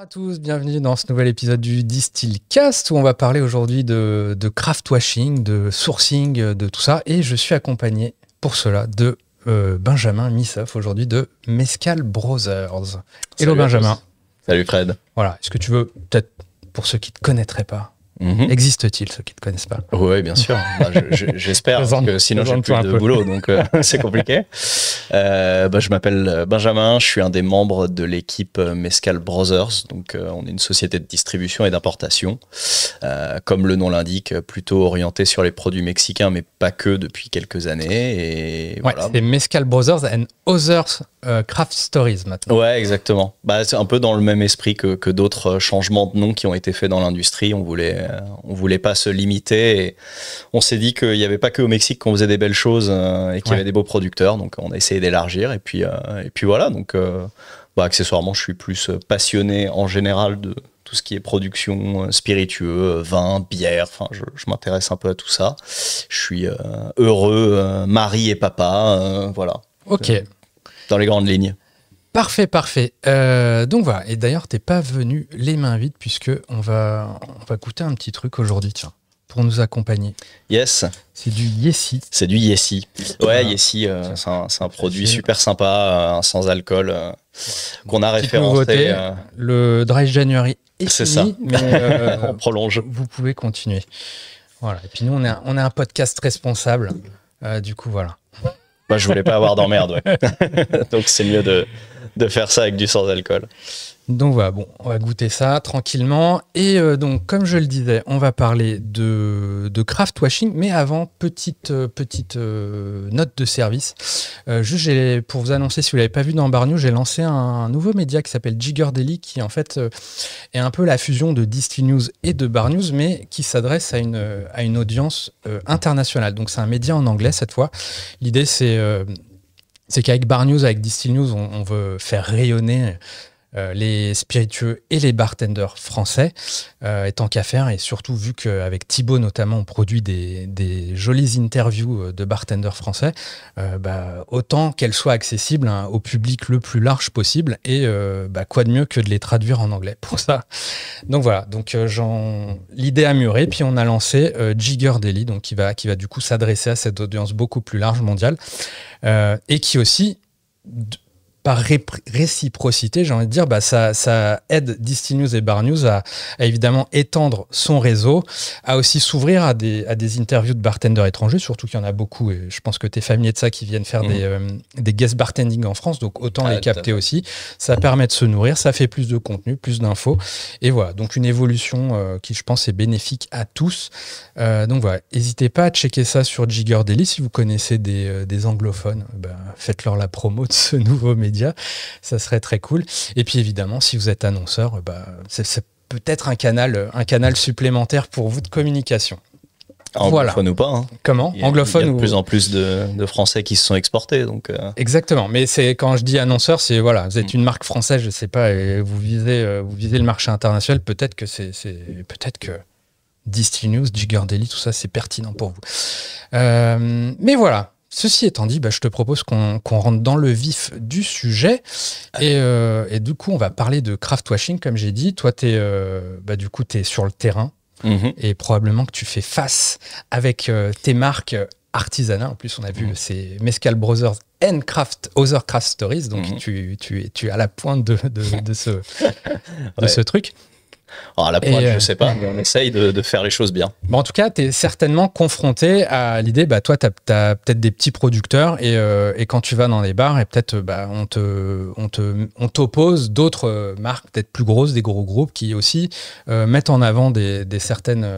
Bonjour à tous, bienvenue dans ce nouvel épisode du Distillcast où on va parler aujourd'hui de craft washing, de sourcing, de tout ça. Et je suis accompagné pour cela de Benjamin Missoff, aujourd'hui de Mescal Brothers. Hello Benjamin. Salut Fred. Voilà, est-ce que tu veux, peut-être pour ceux qui ne te connaîtraient pas, existe-t-il ceux qui ne te connaissent pas? Oui, bien sûr. J'espère, parce que sinon j'ai plus de boulot, donc c'est compliqué. Je m'appelle Benjamin, je suis un des membres de l'équipe Mescal Brothers. Donc, on est une société de distribution et d'importation. Comme le nom l'indique, plutôt orienté sur les produits mexicains, mais pas que depuis quelques années. Et voilà. C'est Mescal Brothers and Others Craft Stories maintenant. Ouais, exactement. C'est un peu dans le même esprit que d'autres changements de nom qui ont été faits dans l'industrie. On voulait pas se limiter. Et on s'est dit qu'il n'y avait pas que au Mexique qu'on faisait des belles choses et qu'il y avait des beaux producteurs. Donc, on a essayé d'élargir. Et puis voilà. Donc, accessoirement, je suis plus passionné en général de tout ce qui est production spiritueux, vin, bière. Enfin, je m'intéresse un peu à tout ça. Je suis heureux, mari et papa. Voilà. Ok. Dans les grandes lignes. Parfait. Donc voilà. Et d'ailleurs, t'es pas venu les mains vides puisque on va goûter un petit truc aujourd'hui, tiens, pour nous accompagner. Yes. C'est du Yessi. C'est du Yessi. Ouais, Yessi, c'est un produit super sympa, sans alcool, qu'on a référencé. Le Dry January est c'est fini, ça. mais on prolonge. Vous pouvez continuer. Voilà. Et puis nous, on est un podcast responsable. Du coup, voilà. Je voulais pas avoir d'emmerde, ouais. Donc c'est mieux de faire ça avec du sans alcool. Donc voilà, bon, on va goûter ça tranquillement. Et donc, comme je le disais, on va parler de craft washing. Mais avant, petite note de service. Juste, pour vous annoncer, si vous ne l'avez pas vu dans Bar News, j'ai lancé un nouveau média qui s'appelle Jigger Daily, qui en fait est un peu la fusion de Distill News et de Bar News, mais qui s'adresse à une audience internationale. Donc c'est un média en anglais cette fois. L'idée, c'est qu'avec Bar News, avec Distill News, on veut faire rayonner les spiritueux et les bartenders français, et tant qu'à faire, et surtout vu qu'avec Thibaut notamment on produit des jolies interviews de bartenders français, autant qu'elles soient accessibles au public le plus large possible, et quoi de mieux que de les traduire en anglais pour ça. Donc voilà, l'idée a mûri, puis on a lancé Jigger Daily, donc qui va du coup s'adresser à cette audience beaucoup plus large mondiale, et qui aussi par réciprocité, j'ai envie de dire, ça aide Distill News et Bar News à évidemment étendre son réseau, à aussi s'ouvrir à des interviews de bartenders étrangers, surtout qu'il y en a beaucoup, et je pense que tu es familier de ça, qui viennent faire des guest bartending en France, donc autant les capter aussi. Ça permet de se nourrir, ça fait plus de contenu, plus d'infos, et voilà, donc une évolution qui, je pense, est bénéfique à tous. Donc voilà, n'hésitez pas à checker ça sur Jigger Daily. Si vous connaissez des anglophones, faites-leur la promo de ce nouveau média. Ça serait très cool. Et puis évidemment, si vous êtes annonceur, c'est peut-être un canal supplémentaire pour vous de communication. Anglophone ou pas. Hein. Comment? Anglophone. Il y a de plus en plus de Français qui se sont exportés. Donc Exactement. Mais quand je dis annonceur, c'est voilà, vous êtes une marque française, je sais pas, et vous visez le marché international. Peut-être que peut-être que Distill News, Jigger Daily, tout ça, c'est pertinent pour vous. Mais voilà. Ceci étant dit, je te propose qu'on rentre dans le vif du sujet. Et du coup, on va parler de craft washing, comme j'ai dit. Toi, t'es sur le terrain. Et probablement que tu fais face avec tes marques artisanales. En plus, on a vu, c'est Mescal Brothers and Other Craft Stories. Donc, tu es à la pointe de ce truc. Alors à la pointe, je sais pas, mais on essaye de faire les choses bien. En tout cas, tu es certainement confronté à l'idée, toi, tu as peut-être des petits producteurs et quand tu vas dans les bars, et peut-être on t'oppose d'autres marques, peut-être plus grosses, des gros groupes qui aussi mettent en avant des certaines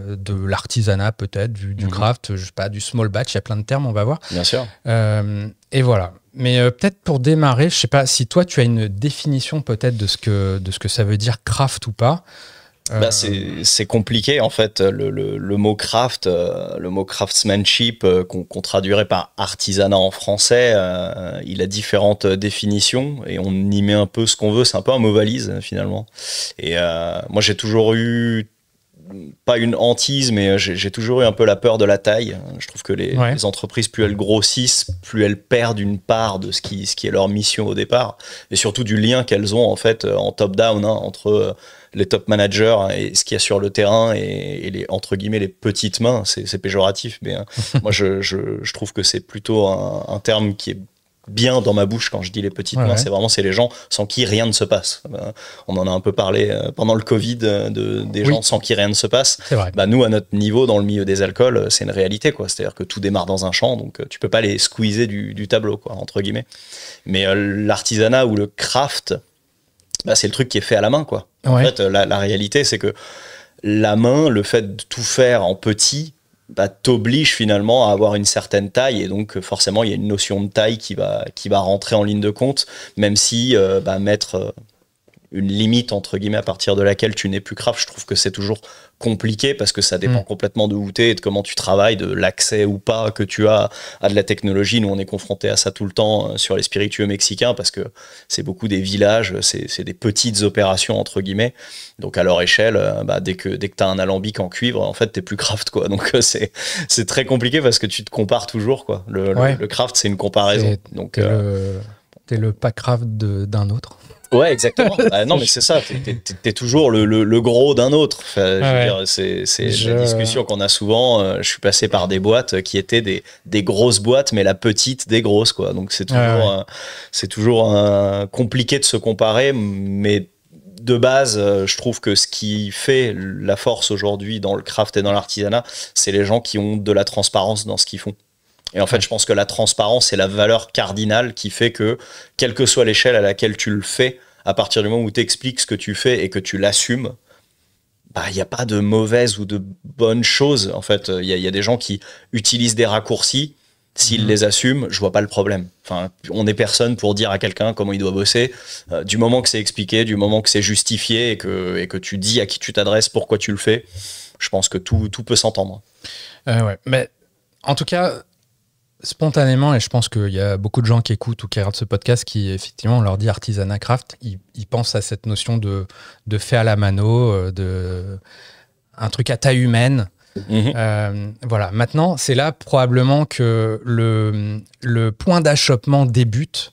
de l'artisanat, peut-être, du craft, je sais pas, du small batch, il y a plein de termes, on va voir. Bien sûr. Et voilà. Mais peut-être pour démarrer, je sais pas si toi tu as une définition peut-être de ce que ça veut dire craft ou pas. C'est compliqué en fait. Le mot craft, le mot craftsmanship qu'on traduirait par artisanat en français, il a différentes définitions et on y met un peu ce qu'on veut. C'est un peu un mot valise finalement. Et moi j'ai toujours eu pas une hantise, mais j'ai toujours eu un peu la peur de la taille. Je trouve que les entreprises, plus elles grossissent, plus elles perdent une part de ce qui est leur mission au départ, et surtout du lien qu'elles ont en fait en top-down entre les top managers et ce qu'il y a sur le terrain et les, entre guillemets, les petites mains. C'est péjoratif, mais moi je trouve que c'est plutôt un terme qui est bien dans ma bouche quand je dis les petites mains. C'est les gens sans qui rien ne se passe. On en a un peu parlé pendant le Covid des gens sans qui rien ne se passe. Nous, à notre niveau, dans le milieu des alcools, c'est une réalité, quoi. C'est-à-dire que tout démarre dans un champ, donc tu peux pas les squeezer du tableau, quoi, entre guillemets. Mais l'artisanat ou le craft, c'est le truc qui est fait à la main, quoi. En fait, la réalité, c'est que la main, le fait de tout faire en petit, t'oblige finalement à avoir une certaine taille, et donc forcément il y a une notion de taille qui va rentrer en ligne de compte, même si mettre une limite entre guillemets à partir de laquelle tu n'es plus craft, je trouve que c'est toujours compliqué parce que ça dépend complètement de où t'es et de comment tu travailles, de l'accès ou pas que tu as à de la technologie. Nous on est confronté à ça tout le temps sur les spiritueux mexicains parce que c'est beaucoup des villages, c'est des petites opérations entre guillemets, donc à leur échelle dès que t'as un alambic en cuivre, en fait t'es plus craft, quoi. Donc c'est très compliqué parce que tu te compares toujours, quoi. Le craft, c'est une comparaison, donc t'es le pas craft d'un autre. Ouais, exactement. Non, mais c'est ça. T'es toujours le gros d'un autre. Enfin, je veux dire, c'est la discussion qu'on a souvent. Je suis passé par des boîtes qui étaient des grosses boîtes, mais la petite des grosses, quoi. Donc c'est toujours compliqué de se comparer, mais de base, je trouve que ce qui fait la force aujourd'hui dans le craft et dans l'artisanat, c'est les gens qui ont de la transparence dans ce qu'ils font. Et en fait, je pense que la transparence, c'est la valeur cardinale qui fait que, quelle que soit l'échelle à laquelle tu le fais, à partir du moment où tu expliques ce que tu fais et que tu l'assumes, il n'y a pas de mauvaise ou de bonne chose. En fait, il y a des gens qui utilisent des raccourcis. S'ils les assument, je vois pas le problème. Enfin, on n'est personne pour dire à quelqu'un comment il doit bosser. Du moment que c'est expliqué, du moment que c'est justifié et que tu dis à qui tu t'adresses, pourquoi tu le fais, je pense que tout peut s'entendre. Mais en tout cas, spontanément, et je pense qu'il y a beaucoup de gens qui écoutent ou qui regardent ce podcast qui, effectivement, on leur dit artisanat craft, ils pensent à cette notion de fait à la mano, un truc à taille humaine. Voilà. Maintenant, c'est là probablement que le point d'achoppement débute.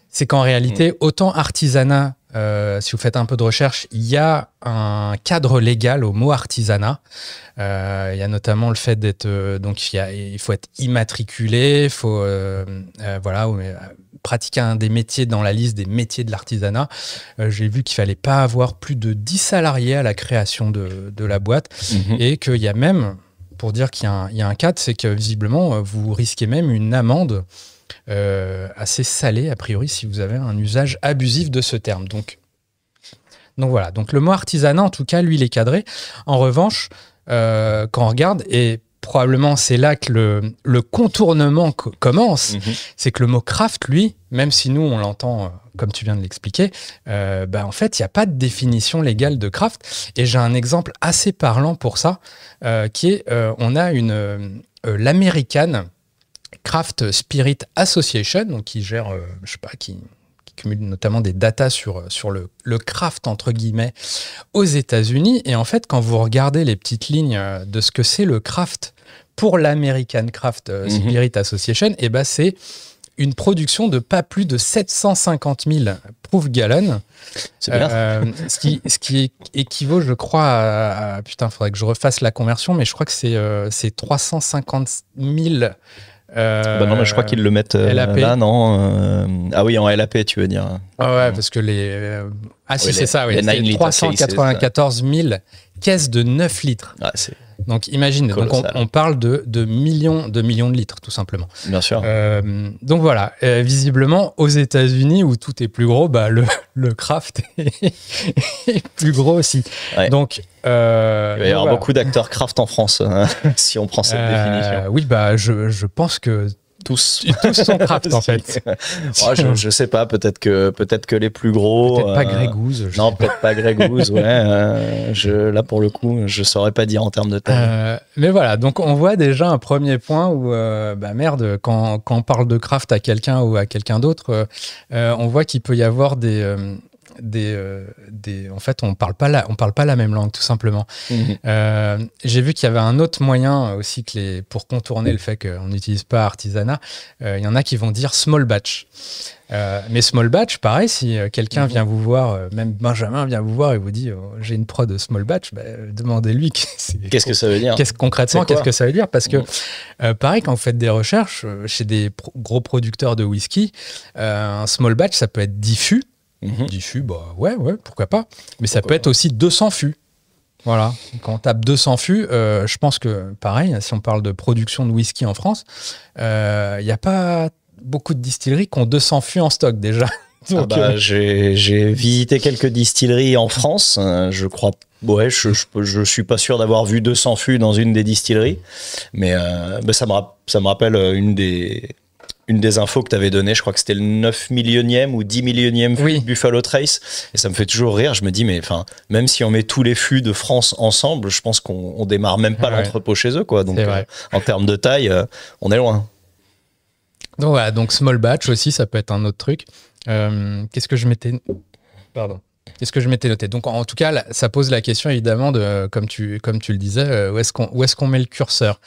C'est qu'en réalité, autant artisanat, si vous faites un peu de recherche, il y a un cadre légal au mot artisanat. Il y a notamment le fait d'être... il faut être immatriculé, il faut pratiquer un des métiers dans la liste des métiers de l'artisanat. J'ai vu qu'il ne fallait pas avoir plus de 10 salariés à la création de la boîte. Et qu'il y a même, pour dire qu'il y a un cadre, c'est que visiblement, vous risquez même une amende assez salée, a priori, si vous avez un usage abusif de ce terme. Donc voilà. Donc le mot artisanat, en tout cas, lui, il est cadré. En revanche, quand on regarde, et probablement c'est là que le contournement commence, c'est que le mot craft, lui, même si nous, on l'entend, comme tu viens de l'expliquer, en fait, il n'y a pas de définition légale de craft. Et j'ai un exemple assez parlant pour ça, qui est, on a l'American Craft Spirit Association, donc qui gère, qui cumule notamment des datas sur le craft, entre guillemets, aux États-Unis. Et en fait, quand vous regardez les petites lignes de ce que c'est le craft pour l'American Craft Spirit Association, c'est une production de pas plus de 750 000 proof gallons. C'est bien. Ce qui équivaut, je crois, à putain, il faudrait que je refasse la conversion, mais je crois que c'est 350 000. Non, mais je crois qu'ils le mettent là, non ah oui, en LAP, tu veux dire. Parce que c'est ça, oui. C'est 394 000 caisses de 9 litres. Donc imagine, donc on parle de millions de litres, tout simplement. Bien sûr. Donc voilà, visiblement, aux États-Unis, où tout est plus gros, le craft est plus gros aussi. Donc, il va y avoir beaucoup d'acteurs craft en France, si on prend cette définition. Oui, je pense que tous sont craft en fait. Je sais pas, peut-être que les plus gros. Peut-être pas Grey Goose. Non, peut-être pas Grey Goose, là pour le coup, je saurais pas dire en termes de taille. Mais voilà, donc on voit déjà un premier point où, merde, quand on parle de craft à quelqu'un ou à quelqu'un d'autre, on voit qu'il peut y avoir des en fait, on parle pas la même langue, tout simplement. J'ai vu qu'il y avait un autre moyen aussi pour contourner le fait qu'on n'utilise pas artisanat. Il y en a qui vont dire small batch. Mais small batch, pareil, si quelqu'un vient vous voir, même Benjamin vient vous voir et vous dit j'ai une prod de small batch, demandez-lui qu'est-ce que ça veut dire. Concrètement, qu'est-ce que ça veut dire. Parce que pareil, quand vous faites des recherches chez des gros producteurs de whisky, un small batch, ça peut être 10 fûts. 10 fûts, ouais, pourquoi pas. Mais ça peut être aussi 200 fûts. Voilà, quand on tape 200 fûts, je pense que pareil, si on parle de production de whisky en France, il n'y a pas beaucoup de distilleries qui ont 200 fûts en stock déjà. Donc, j'ai visité quelques distilleries en France. Je crois, je suis pas sûr d'avoir vu 200 fûts dans une des distilleries, mais ça me rappelle une des infos que tu avais données. Je crois que c'était le 9 millionième ou 10 millionième fût de Buffalo Trace, et ça me fait toujours rire. Je me dis, mais même si on met tous les fûts de France ensemble, je pense qu'on démarre même pas l'entrepôt chez eux, quoi. Donc en termes de taille, on est loin. Donc voilà, donc small batch aussi, ça peut être un autre truc. Qu'est-ce que je m'étais noté? Donc en tout cas, là, ça pose la question évidemment de, comme tu le disais, où est-ce qu'on met le curseur?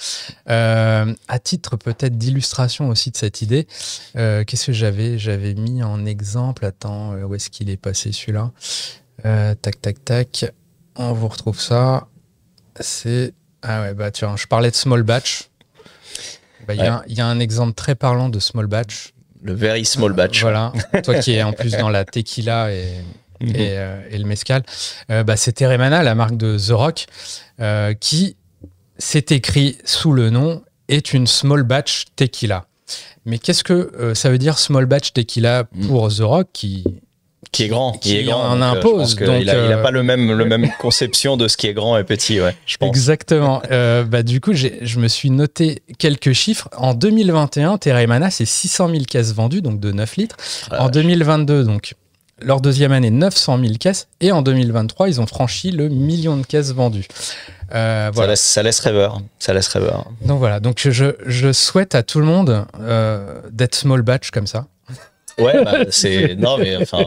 À titre peut-être d'illustration aussi de cette idée, qu'est-ce que j'avais mis en exemple? Attends, où est-ce qu'il est passé celui-là? Tac, on vous retrouve ça. C'est tiens, je parlais de small batch. Il y a un exemple très parlant de small batch. Le very small batch. Voilà. Toi qui es en plus dans la tequila et le mezcal. C'est Teremana, la marque de The Rock, qui s'est écrit sous le nom est une small batch tequila. Mais qu'est-ce que ça veut dire small batch tequila pour The Rock qui est grand, qui en impose. Il n'a pas le même conception de ce qui est grand et petit, je pense. Exactement. Du coup, je me suis noté quelques chiffres. En 2021, Teremana, c'est 600 000 caisses vendues, donc de 9 litres. En 2022, donc, leur deuxième année, 900 000 caisses. Et en 2023, ils ont franchi le million de caisses vendues. Voilà. Ça laisse rêveur. Donc voilà, donc je souhaite à tout le monde d'être small batch comme ça. Ouais, non, mais enfin,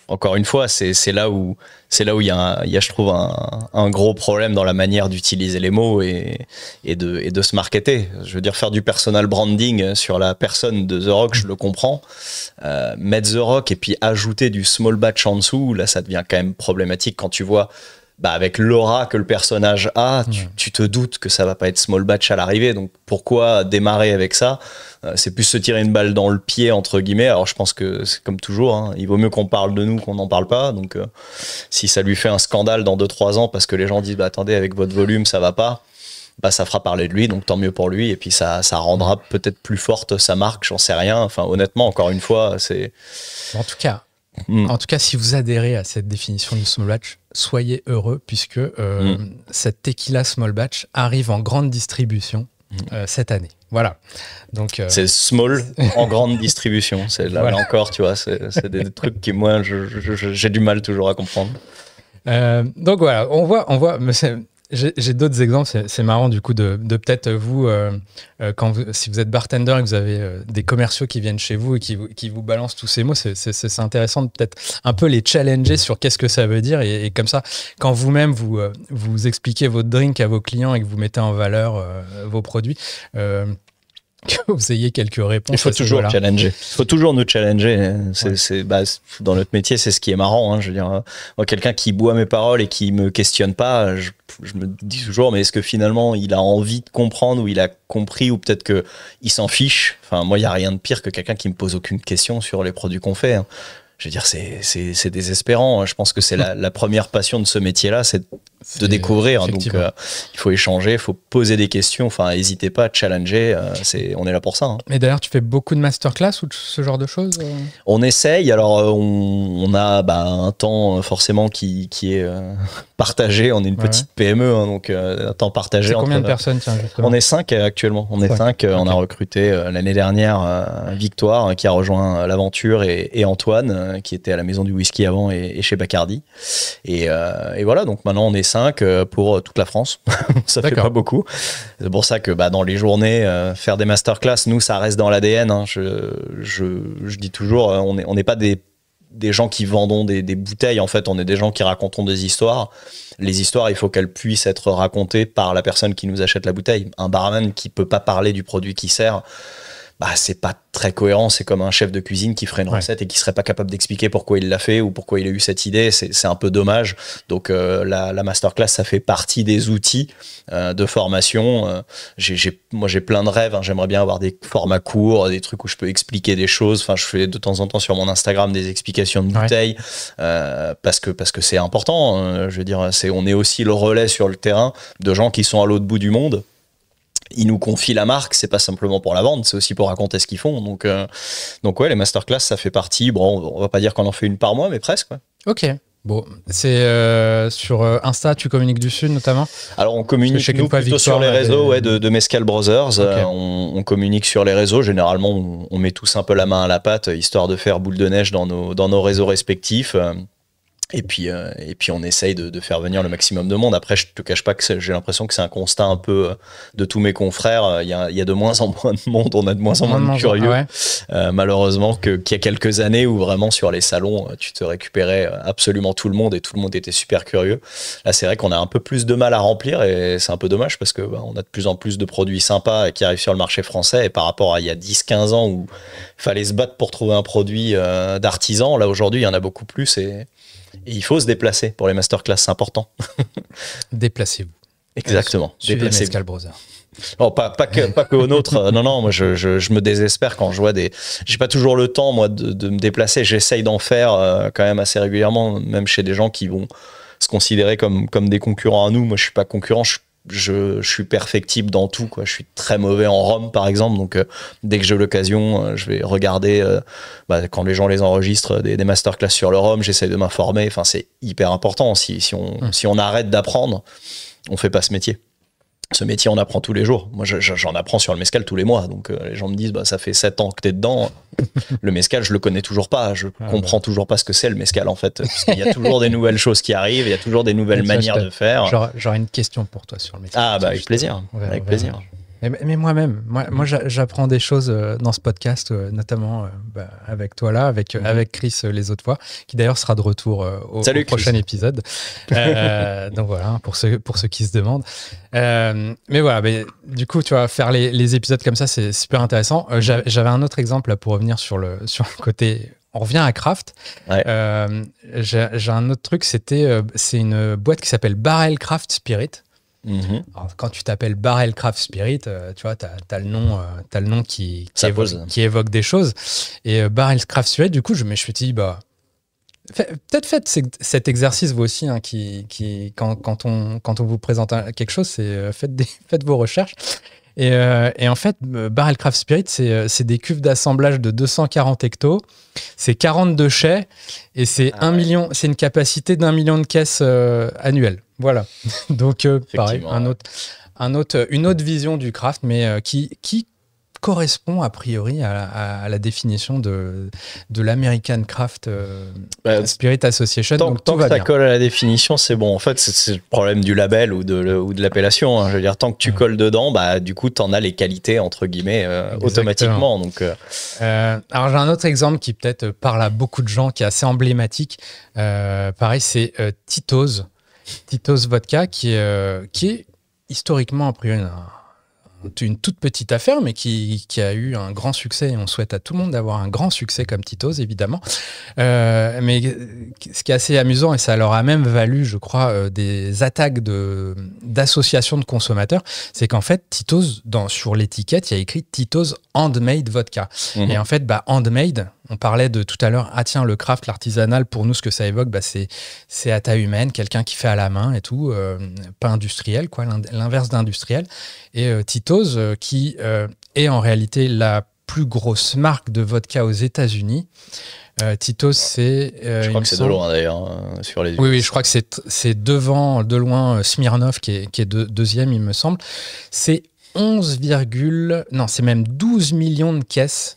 encore une fois, c'est là où il y a, je trouve, un gros problème dans la manière d'utiliser les mots et de se marketer. Je veux dire, faire du personal branding sur la personne de The Rock, je le comprends. Mettre The Rock et puis ajouter du small batch en dessous, là, ça devient quand même problématique quand tu vois. Avec l'aura que le personnage a, tu te doutes que ça va pas être small batch à l'arrivée. Donc pourquoi démarrer avec ça? C'est plus se tirer une balle dans le pied, entre guillemets. Alors je pense que c'est comme toujours, hein. Il vaut mieux qu'on parle de nous qu'on n'en parle pas. Donc si ça lui fait un scandale dans 2-3 ans parce que les gens disent attendez, avec votre volume ça va pas, ça fera parler de lui, donc tant mieux pour lui. Et puis ça rendra peut-être plus forte sa marque, j'en sais rien. Enfin honnêtement, encore une fois, c'est... En tout cas, si vous adhérez à cette définition du small batch, soyez heureux puisque cette tequila small batch arrive en grande distribution cette année. Voilà. Donc, c'est small en grande distribution. C'est là, voilà. Là encore, tu vois, c'est des trucs qui, moi, j'ai du mal toujours à comprendre. Donc voilà, on voit. Mais j'ai d'autres exemples. C'est marrant du coup de peut-être vous, si vous êtes bartender et que vous avez des commerciaux qui viennent chez vous et qui vous balancent tous ces mots, c'est intéressant de peut-être un peu les challenger sur qu'est-ce que ça veut dire et comme ça, quand vous-même vous expliquez votre drink à vos clients et que vous mettez en valeur vos produits, que vous ayez quelques réponses. Il faut toujours challenger. Il faut toujours nous challenger. Dans notre métier, c'est ce qui est marrant. Hein. Je veux dire, moi, quelqu'un qui boit mes paroles et qui me questionne pas, je me dis toujours, mais est-ce que finalement, il a envie de comprendre ou il a compris ou peut-être que il s'en fiche. Enfin, moi, il y a rien de pire que quelqu'un qui me pose aucune question sur les produits qu'on fait. Hein. Je veux dire, c'est désespérant. Je pense que c'est la première passion de ce métier-là, c'est de découvrir. Donc, il faut échanger, il faut poser des questions. Enfin, n'hésitez pas à challenger. On est là pour ça. Hein. Mais d'ailleurs, tu fais beaucoup de masterclass ou ce genre de choses On essaye. Alors, on a un temps forcément qui est partagé. On est une petite PME, hein, donc un temps partagé. C'est combien de personnes justement? On est 5 actuellement. On est 5. Okay. On a recruté l'année dernière Victoire qui a rejoint l'aventure et Antoine qui était à la maison du whisky avant et chez Bacardi. Et voilà, donc maintenant on est 5 pour toute la France. Ça fait pas beaucoup. C'est pour ça que dans les journées, faire des masterclass, nous, ça reste dans l'ADN. Hein. Je dis toujours, on n'est pas des des gens qui vendons des bouteilles. En fait, on est des gens qui racontons des histoires. Les histoires, il faut qu'elles puissent être racontées par la personne qui nous achète la bouteille. Un barman qui peut pas parler du produit qu'il sert, bah, c'est pas très cohérent. C'est comme un chef de cuisine qui ferait une recette et qui serait pas capable d'expliquer pourquoi il l'a fait ou pourquoi il a eu cette idée. C'est un peu dommage. Donc la masterclass, ça fait partie des outils de formation. Moi, j'ai plein de rêves. Hein. J'aimerais bien avoir des formats courts, des trucs où je peux expliquer des choses. Enfin, je fais de temps en temps sur mon Instagram des explications de bouteilles parce que c'est important. Je veux dire, on est aussi le relais sur le terrain de gens qui sont à l'autre bout du monde. Ils nous confient la marque, c'est pas simplement pour la vendre, c'est aussi pour raconter ce qu'ils font. Donc ouais, les masterclass, ça fait partie. Bon, on va pas dire qu'on en fait une par mois, mais presque. Ouais. Ok. Bon, c'est sur Insta, tu communiques dessus notamment? Alors on communique nous plutôt sur les réseaux de Mezcal Brothers. Okay. On communique sur les réseaux. Généralement, on met tous un peu la main à la pâte, histoire de faire boule de neige dans nos réseaux respectifs. Et puis on essaye de faire venir le maximum de monde. Après, je te cache pas que j'ai l'impression que c'est un constat un peu de tous mes confrères. Il y a de moins en moins de monde, on a de moins en moins de curieux. Malheureusement, qu'il y a quelques années où vraiment sur les salons, tu te récupérais absolument tout le monde et tout le monde était super curieux. Là, c'est vrai qu'on a un peu plus de mal à remplir et c'est un peu dommage parce que on a de plus en plus de produits sympas qui arrivent sur le marché français et par rapport à il y a 10-15 ans où il fallait se battre pour trouver un produit d'artisan, là aujourd'hui, il y en a beaucoup plus et il faut se déplacer pour les masterclass, c'est important. Déplacez-vous. Exactement. Suivez Mezcal Brothers. Oh, pas que au nôtre. Non, moi je me désespère quand je vois j'ai pas toujours le temps, moi, de me déplacer. J'essaye d'en faire quand même assez régulièrement, même chez des gens qui vont se considérer comme des concurrents à nous. Moi, je suis pas concurrent, je suis perfectible dans tout, quoi. Je suis très mauvais en rhum, par exemple, donc dès que j'ai l'occasion, je vais regarder quand les gens les enregistrent des masterclass sur le rhum, j'essaie de m'informer. Enfin, c'est hyper important. Si on arrête d'apprendre, on fait pas ce métier. Ce métier, on apprend tous les jours. Moi, j'en apprends sur le mezcal tous les mois. Donc, les gens me disent, ça fait 7 ans que t'es dedans. Le mezcal, je le connais toujours pas. Je comprends toujours pas ce que c'est le mezcal, en fait. Parce qu'il y a toujours des nouvelles choses qui arrivent. Il y a toujours des nouvelles manières de faire. J'aurais une question pour toi sur le mezcal. Ah, avec plaisir. Avec plaisir. Mais moi-même, j'apprends des choses dans ce podcast, notamment avec toi là, avec Chris les autres fois, qui d'ailleurs sera de retour au prochain épisode. Donc voilà, pour ceux qui se demandent. Mais voilà, du coup, tu vois, faire les épisodes comme ça, c'est super intéressant. J'avais un autre exemple là, pour revenir sur le côté. On revient à Craft. Ouais. J'ai un autre truc, c'est une boîte qui s'appelle Barrel Craft Spirit. Alors, quand tu t'appelles Barrel Craft Spirit, tu vois, t'as le nom qui évoque des choses. Et Barrel Craft Spirit, du coup, je me suis dit, peut-être faites cet exercice vous aussi, hein, quand on vous présente quelque chose, c'est faites vos recherches. Et en fait, Barrel Craft Spirit, c'est des cuves d'assemblage de 240 hectos, c'est 42 chais et c'est 1 million, c'est une capacité d'1 million de caisses annuelles. Voilà. Donc, pareil, une autre vision du craft, mais qui correspond a priori à la définition de l'American Craft Spirit Association. Tant que ça colle à la définition, c'est bon. En fait, c'est le problème du label ou de l'appellation. Hein. Je veux dire, tant que tu colles dedans, du coup, tu en as les qualités, entre guillemets, automatiquement. Donc, alors, j'ai un autre exemple qui peut-être parle à beaucoup de gens, qui est assez emblématique. Pareil, c'est Tito's. Tito's Vodka, qui est historiquement, a priori, une toute petite affaire, mais qui a eu un grand succès, et on souhaite à tout le monde d'avoir un grand succès comme Tito's, évidemment. Mais ce qui est assez amusant, et ça leur a même valu, je crois, des attaques d'associations de consommateurs, c'est qu'en fait, Tito's, sur l'étiquette, il y a écrit Tito's Handmade Vodka. Et en fait, handmade, on parlait de tout à l'heure, le craft, l'artisanal, pour nous, ce que ça évoque, c'est à taille humaine, quelqu'un qui fait à la main et tout, pas industriel, quoi, l'inverse d'industriel. Et Tito's, qui est en réalité la plus grosse marque de vodka aux États-Unis. Tito's, c'est... je crois que c'est de loin, d'ailleurs, sur les... Oui, je crois que c'est devant, de loin, Smirnoff, qui est deuxième, il me semble. C'est c'est même 12 millions de caisses.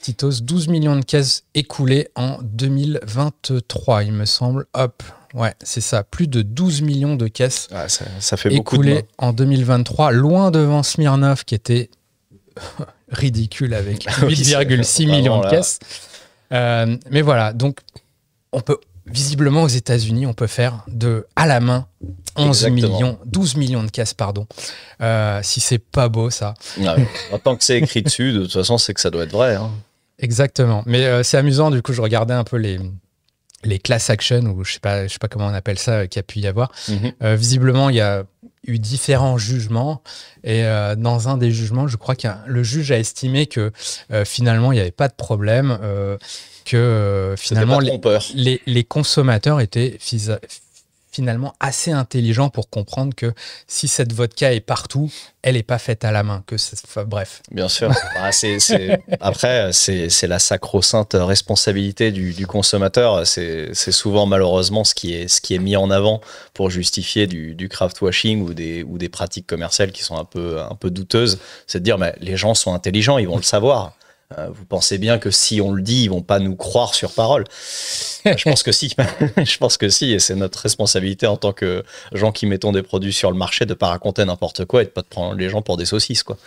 Tito's, 12 millions de caisses écoulées en 2023, il me semble. Hop, ouais, c'est ça. Plus de 12 millions de caisses ça fait beaucoup de écoulées en 2023, loin devant Smirnoff, qui était ridicule avec 8,6 millions de caisses. Mais voilà, donc on peut, visiblement aux États-Unis, on peut faire à la main 12 millions de caisses, pardon. Si c'est pas beau, ça. En tant que c'est écrit dessus, de toute façon, c'est que ça doit être vrai. Hein. Exactement. Mais c'est amusant, du coup, je regardais un peu les class action, ou je sais pas comment on appelle ça, qu'il y a pu y avoir. Visiblement, il y a eu différents jugements, et dans un des jugements, je crois que le juge a estimé que finalement, il n'y avait pas de problème, que finalement, les consommateurs étaient finalement assez intelligents pour comprendre que si cette vodka est partout, elle n'est pas faite à la main. Bref. Bien sûr. Après, c'est la sacro-sainte responsabilité du consommateur. C'est souvent malheureusement ce qui est mis en avant pour justifier du craft washing ou des pratiques commerciales qui sont un peu douteuses. C'est de dire, mais les gens sont intelligents, ils vont le savoir. Vous pensez bien que si on le dit, ils vont pas nous croire sur parole. Je pense que si. Je pense que si. Et c'est notre responsabilité en tant que gens qui mettons des produits sur le marché de pas raconter n'importe quoi et de pas prendre les gens pour des saucisses, quoi.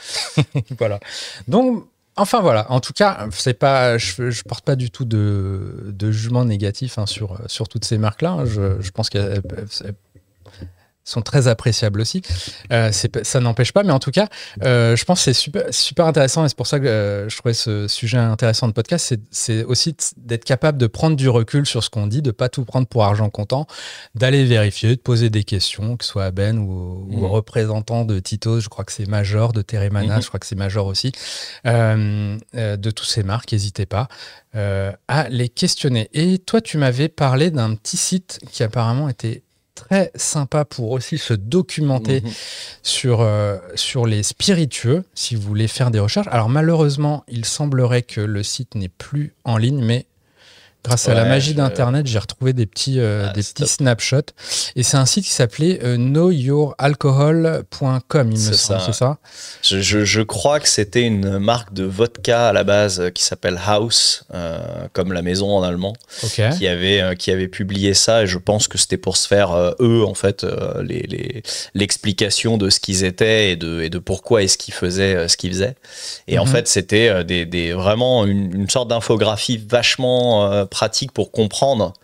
Voilà. Donc, enfin voilà. En tout cas, c'est pas, je porte pas du tout de jugement négatif sur toutes ces marques-là. Hein. Je pense qu'elles sont très appréciables aussi. Ça n'empêche pas, mais en tout cas, je pense que c'est super intéressant, et c'est pour ça que je trouvais ce sujet intéressant de podcast, c'est aussi d'être capable de prendre du recul sur ce qu'on dit, de ne pas tout prendre pour argent comptant, d'aller vérifier, de poser des questions, que ce soit à Ben ou aux représentants de Tito's, je crois que c'est Major, de Teremana, je crois que c'est Major aussi, de toutes ces marques, n'hésitez pas à les questionner. Et toi, tu m'avais parlé d'un petit site qui apparemment était très sympa pour aussi se documenter sur les spiritueux, si vous voulez faire des recherches. Alors malheureusement, il semblerait que le site n'est plus en ligne, mais grâce à la magie d'Internet, j'ai retrouvé des petits snapshots. Et c'est un site qui s'appelait knowyouralcohol.com, il me semble, c'est ça? Je crois que c'était une marque de vodka à la base qui s'appelle House, comme la maison en allemand, qui avait publié ça. Et je pense que c'était pour se faire, eux, en fait, l'explication de ce qu'ils étaient et de pourquoi est-ce qu'ils faisaient ce qu'ils faisaient. Et en fait, c'était vraiment une sorte d'infographie vachement pratique pour comprendre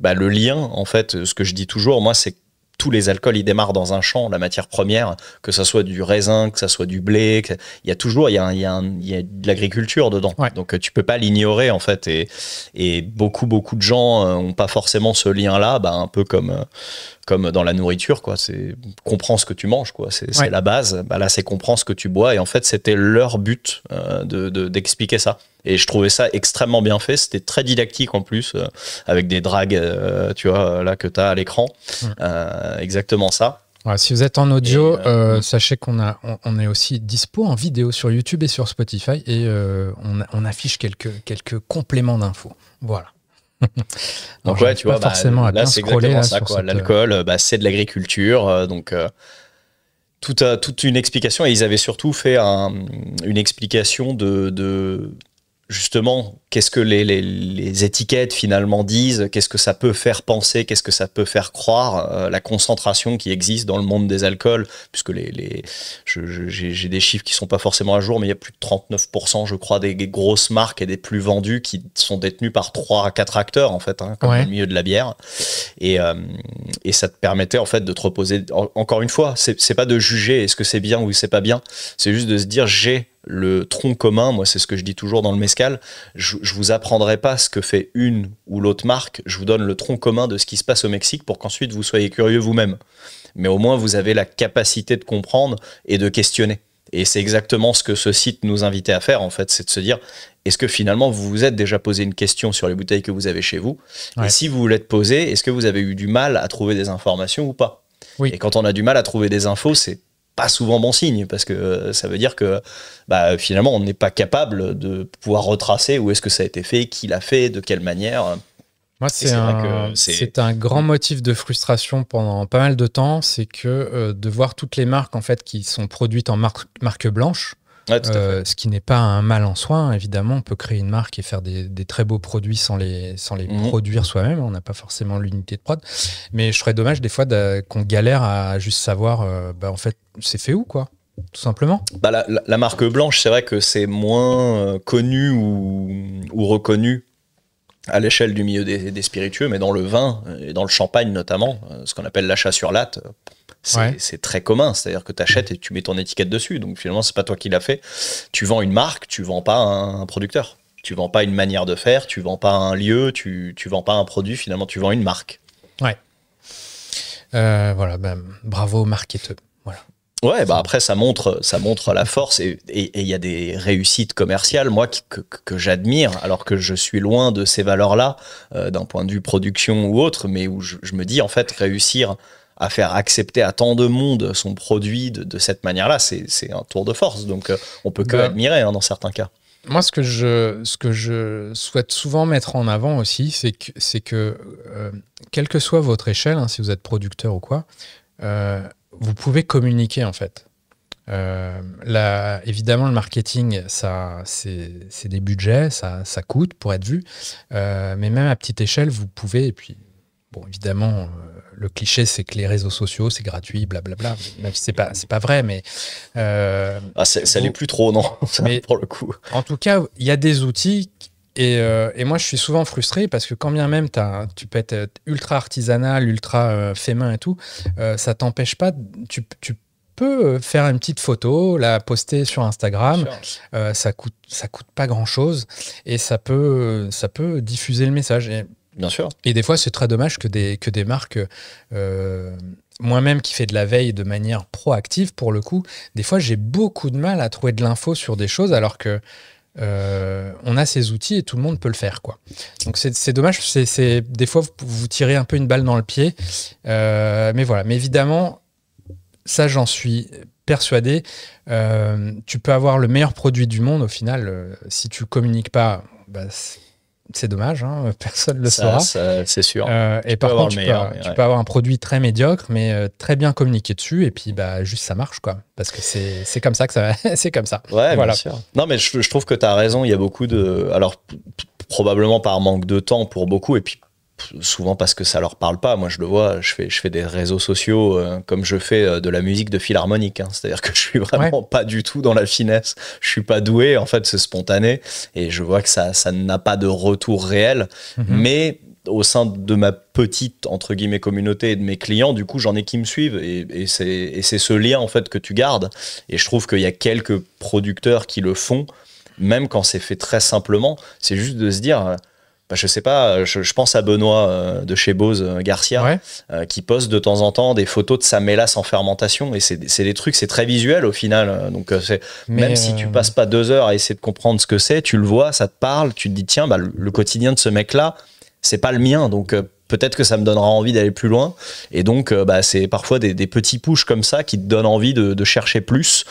le lien. En fait, ce que je dis toujours, moi, c'est que tous les alcools, ils démarrent dans un champ, la matière première, que ça soit du raisin, que ça soit du blé, il y a de l'agriculture dedans. Ouais. Donc tu peux pas l'ignorer, en fait, et beaucoup de gens ont pas forcément ce lien-là, un peu comme dans la nourriture, quoi. C'est comprends ce que tu manges, quoi. C'est la base. Là, c'est comprends ce que tu bois, et en fait, c'était leur but d'expliquer ça. Et je trouvais ça extrêmement bien fait. C'était très didactique en plus, avec des drags, tu vois, là que tu as à l'écran. Exactement ça. Ouais, si vous êtes en audio, sachez qu'on est aussi dispo en vidéo sur YouTube et sur Spotify, et on affiche quelques compléments d'infos. Voilà. Donc ouais, tu vois, forcément là c'est exactement ça, quoi. L'alcool, c'est de l'agriculture, donc toute une explication. Et ils avaient surtout fait une explication de justement qu'est-ce que les étiquettes finalement disent, qu'est-ce que ça peut faire penser, qu'est-ce que ça peut faire croire, la concentration qui existe dans le monde des alcools, puisque j'ai des chiffres qui sont pas forcément à jour, mais il y a plus de 39%, je crois, des grosses marques et des plus vendues qui sont détenues par 3 à 4 acteurs, en fait, comme dans le milieu de la bière. Et ça te permettait, en fait, de te reposer. Encore une fois, c'est pas de juger est-ce que c'est bien ou c'est pas bien, c'est juste de se dire j'ai le tronc commun. Moi, c'est ce que je dis toujours dans le mezcal. Je vous apprendrai pas ce que fait une ou l'autre marque. Je vous donne le tronc commun de ce qui se passe au Mexique pour qu'ensuite vous soyez curieux vous-même. Mais au moins, vous avez la capacité de comprendre et de questionner. Et c'est exactement ce que ce site nous invitait à faire, en fait. C'est de se dire, est-ce que finalement, vous vous êtes déjà posé une question sur les bouteilles que vous avez chez vous? Et si vous l'êtes posé, est-ce que vous avez eu du mal à trouver des informations ou pas? Et quand on a du mal à trouver des infos, c'est pas souvent bon signe, parce que ça veut dire que finalement on n'est pas capable de pouvoir retracer où est-ce que ça a été fait, qui l'a fait, de quelle manière. Moi, c'est un grand motif de frustration pendant pas mal de temps, c'est que de voir toutes les marques en fait qui sont produites en marque blanche. Ce qui n'est pas un mal en soi, hein. Évidemment, on peut créer une marque et faire des très beaux produits sans les produire soi-même. On n'a pas forcément l'unité de prod. Mais je trouverais dommage des fois qu'on galère à juste savoir, en fait, c'est fait où, quoi, tout simplement. La marque blanche, c'est vrai que c'est moins connu ou reconnu à l'échelle du milieu des spiritueux, mais dans le vin et dans le champagne notamment, ce qu'on appelle l'achat sur latte, c'est très commun. C'est-à-dire que tu achètes et tu mets ton étiquette dessus. Donc finalement, c'est pas toi qui l'as fait. Tu vends une marque, tu vends pas un producteur. Tu vends pas une manière de faire, tu vends pas un lieu, tu vends pas un produit, finalement, tu vends une marque. Ouais. Voilà, bravo aux marketeurs. Voilà. Ouais, après, ça montre la force et il y a des réussites commerciales, moi, que j'admire, alors que je suis loin de ces valeurs-là, d'un point de vue production ou autre, mais où je me dis, en fait, réussir à faire accepter à tant de monde son produit de cette manière-là, c'est un tour de force. Donc, on peut que admirer dans certains cas. Moi, ce que je souhaite souvent mettre en avant aussi, c'est que quelle que soit votre échelle, si vous êtes producteur ou quoi, vous pouvez communiquer en fait. Évidemment, le marketing, c'est des budgets, ça coûte pour être vu, mais même à petite échelle, vous pouvez, et puis, bon, évidemment, le cliché, c'est que les réseaux sociaux, c'est gratuit, blablabla. Même si c'est pas vrai, mais... ça l'est plus trop, non, mais, pour le coup. En tout cas, il y a des outils... Et moi, je suis souvent frustré parce que quand bien même tu peux être ultra artisanal, ultra fait main et tout, ça t'empêche pas. Tu peux faire une petite photo, la poster sur Instagram. Ça coûte pas grand chose et ça peut diffuser le message. Bien sûr. Et des fois, c'est très dommage que des marques. Moi-même qui fais de la veille de manière proactive, pour le coup, des fois, j'ai beaucoup de mal à trouver de l'info sur des choses alors que. On a ces outils et tout le monde peut le faire, quoi. Donc c'est dommage, des fois vous tirez un peu une balle dans le pied, mais voilà. Mais évidemment, ça j'en suis persuadé. Tu peux avoir le meilleur produit du monde au final, si tu communiques pas, c'est dommage, personne ne le saura. C'est sûr. Et par contre, tu peux avoir un produit très médiocre, mais très bien communiqué dessus, et puis juste ça marche, quoi. Parce que c'est comme ça que ça c'est comme ça. Ouais, voilà. Bien sûr. Non, mais je trouve que tu as raison. Il y a beaucoup de. Alors, probablement par manque de temps pour beaucoup, et puis souvent parce que ça leur parle pas. Moi, je le vois, je fais des réseaux sociaux comme je fais de la musique de philharmonique. C'est-à-dire que je suis vraiment pas du tout dans la finesse. Je suis pas doué. En fait, c'est spontané. Et je vois que ça n'a pas de retour réel. Mais au sein de ma petite, entre guillemets, communauté et de mes clients, du coup, j'en ai qui me suivent. Et c'est ce lien, en fait, que tu gardes. Et je trouve qu'il y a quelques producteurs qui le font, même quand c'est fait très simplement. C'est juste de se dire... je sais pas, je pense à Benoît de chez Bose Garcia, qui poste de temps en temps des photos de sa mélasse en fermentation, et c'est des trucs, c'est très visuel au final. Donc même si tu passes pas 2 heures à essayer de comprendre ce que c'est, tu le vois, ça te parle, tu te dis tiens, le quotidien de ce mec-là, c'est pas le mien, donc peut-être que ça me donnera envie d'aller plus loin. Et donc, c'est parfois des petits pushs comme ça qui te donnent envie de chercher plus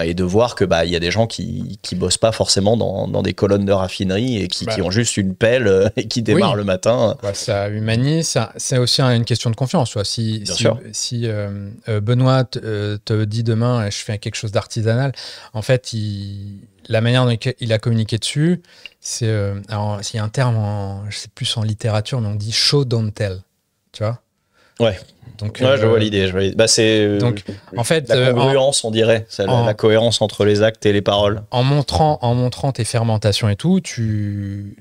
et de voir que y a des gens qui bossent pas forcément dans des colonnes de raffinerie et qui ont juste une pelle et qui démarrent le matin. Ça humanise. C'est aussi une question de confiance. Toi. Si Benoît te dit demain, je fais quelque chose d'artisanal, en fait, la manière dont il a communiqué dessus, c'est alors il y a un terme, je sais plus en littérature, mais on dit show don't tell, tu vois. Ouais. Donc je vois l'idée. C'est donc en fait la congruence, on dirait, la cohérence entre les actes et les paroles. En montrant tes fermentations et tout, tu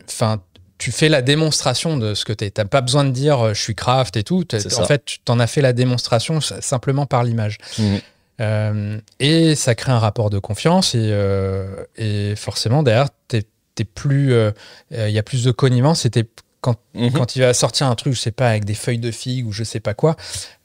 fais la démonstration de ce que t'es. T'as pas besoin de dire je suis craft et tout. En fait, tu t'en as fait la démonstration simplement par l'image. Et ça crée un rapport de confiance et forcément derrière t'es plus il y a plus de connivence et quand il va sortir un truc, je sais pas, avec des feuilles de figue ou je sais pas quoi,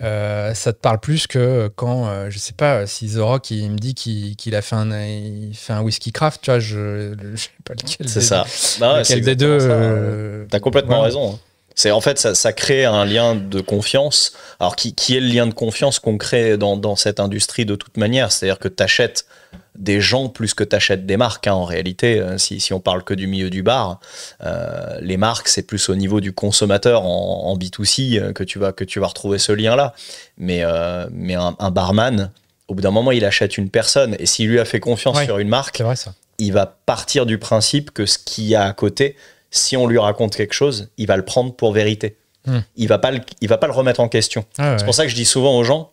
ça te parle plus que quand je sais pas, si Zorok il me dit qu'il a fait un whisky craft, tu vois, je sais pas lequel. C'est ça. Lequel des deux. T'as complètement raison. C'est en fait ça crée un lien de confiance. Alors qui est le lien de confiance qu'on crée dans cette industrie de toute manière, c'est-à-dire que t'achètes des gens plus que t'achètes des marques. En réalité, si on parle que du milieu du bar, les marques c'est plus au niveau du consommateur en B2C que tu vas retrouver ce lien-là. Mais un barman, au bout d'un moment, il achète une personne et s'il lui a fait confiance sur une marque, c'est vrai, ça. Il va partir du principe que ce qu'il y a à côté, si on lui raconte quelque chose, il va le prendre pour vérité. Il va pas le remettre en question. C'est pour ça que je dis souvent aux gens,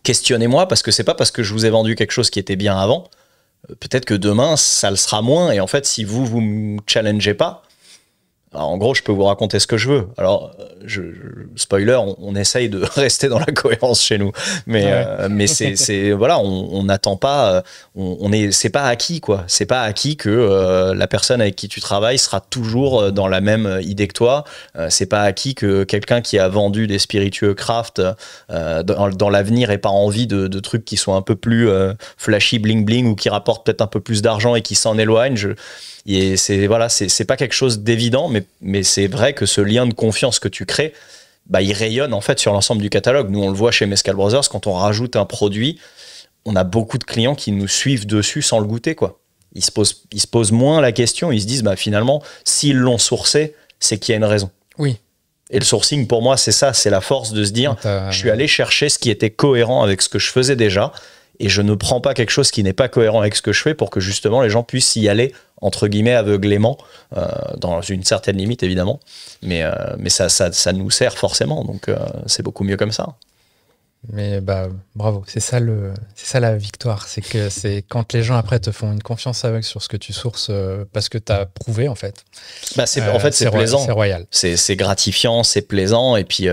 questionnez-moi, parce que c'est pas parce que je vous ai vendu quelque chose qui était bien avant, peut-être que demain ça le sera moins, et en fait si vous me challengez pas, Alors, en gros, je peux vous raconter ce que je veux. Alors, spoiler, on essaye de rester dans la cohérence chez nous. Mais voilà, on n'attend pas, c'est pas acquis, quoi. C'est pas acquis que la personne avec qui tu travailles sera toujours dans la même idée que toi. C'est pas acquis que quelqu'un qui a vendu des spiritueux craft dans l'avenir ait pas envie de trucs qui sont un peu plus flashy, bling bling, ou qui rapportent peut-être un peu plus d'argent et qui s'en éloignent. Et c'est pas quelque chose d'évident, mais c'est vrai que ce lien de confiance que tu crées, bah, il rayonne en fait sur l'ensemble du catalogue. Nous, on le voit chez Mescal Brothers, quand on rajoute un produit, on a beaucoup de clients qui nous suivent dessus sans le goûter, quoi. Ils se posent moins la question, ils se disent, bah, finalement, s'ils l'ont sourcé, c'est qu'il y a une raison. Oui. Et le sourcing, pour moi, c'est ça, c'est la force de se dire, je suis allé chercher ce qui était cohérent avec ce que je faisais déjà, et je ne prends pas quelque chose qui n'est pas cohérent avec ce que je fais pour que justement les gens puissent y aller entre guillemets aveuglément, dans une certaine limite évidemment, mais ça nous sert forcément, donc c'est beaucoup mieux comme ça. Mais bah bravo, c'est ça la victoire, c'est que c'est quand les gens après te font une confiance aveugle sur ce que tu sources parce que tu as prouvé en fait. Bah c'est plaisant, c'est royal. C'est gratifiant, c'est plaisant, et puis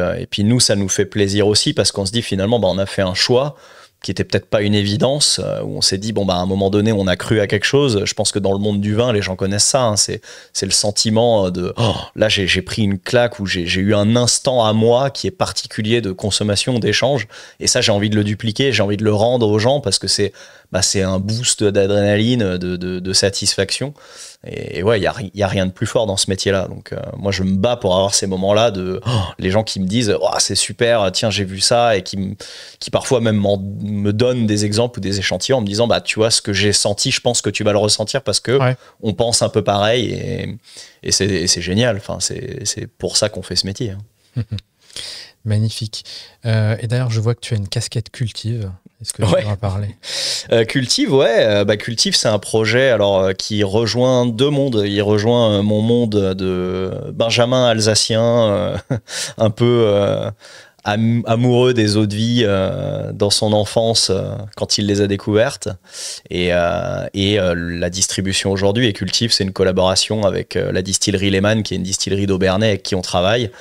nous ça nous fait plaisir aussi parce qu'on se dit finalement bah, on a fait un choix qui était peut-être pas une évidence, où on s'est dit, bon, bah, à un moment donné, on a cru à quelque chose. Je pense que dans le monde du vin, les gens connaissent ça, hein. C'est le sentiment de, oh, là, j'ai pris une claque, ou j'ai eu un instant à moi qui est particulier de consommation, d'échange. Et ça, j'ai envie de le dupliquer, j'ai envie de le rendre aux gens parce que c'est un boost d'adrénaline, de satisfaction. Et ouais, il y a rien de plus fort dans ce métier-là. Donc moi, je me bats pour avoir ces moments-là de les gens qui me disent oh, c'est super, tiens, j'ai vu ça, et qui parfois même me donnent des exemples ou des échantillons en me disant bah tu vois ce que j'ai senti, je pense que tu vas le ressentir parce que on pense un peu pareil, et c'est génial. Enfin, c'est pour ça qu'on fait ce métier. Hein. Magnifique. Et d'ailleurs, je vois que tu as une casquette Cultive. Est-ce que tu peux en parler ? Cultive, ouais. Cultive, c'est un projet qui rejoint deux mondes. Il rejoint mon monde de Benjamin alsacien, un peu amoureux des eaux de vie dans son enfance quand il les a découvertes, et la distribution aujourd'hui. Et Cultive, c'est une collaboration avec la distillerie Lehmann, qui est une distillerie d'Aubernais avec qui on travaille.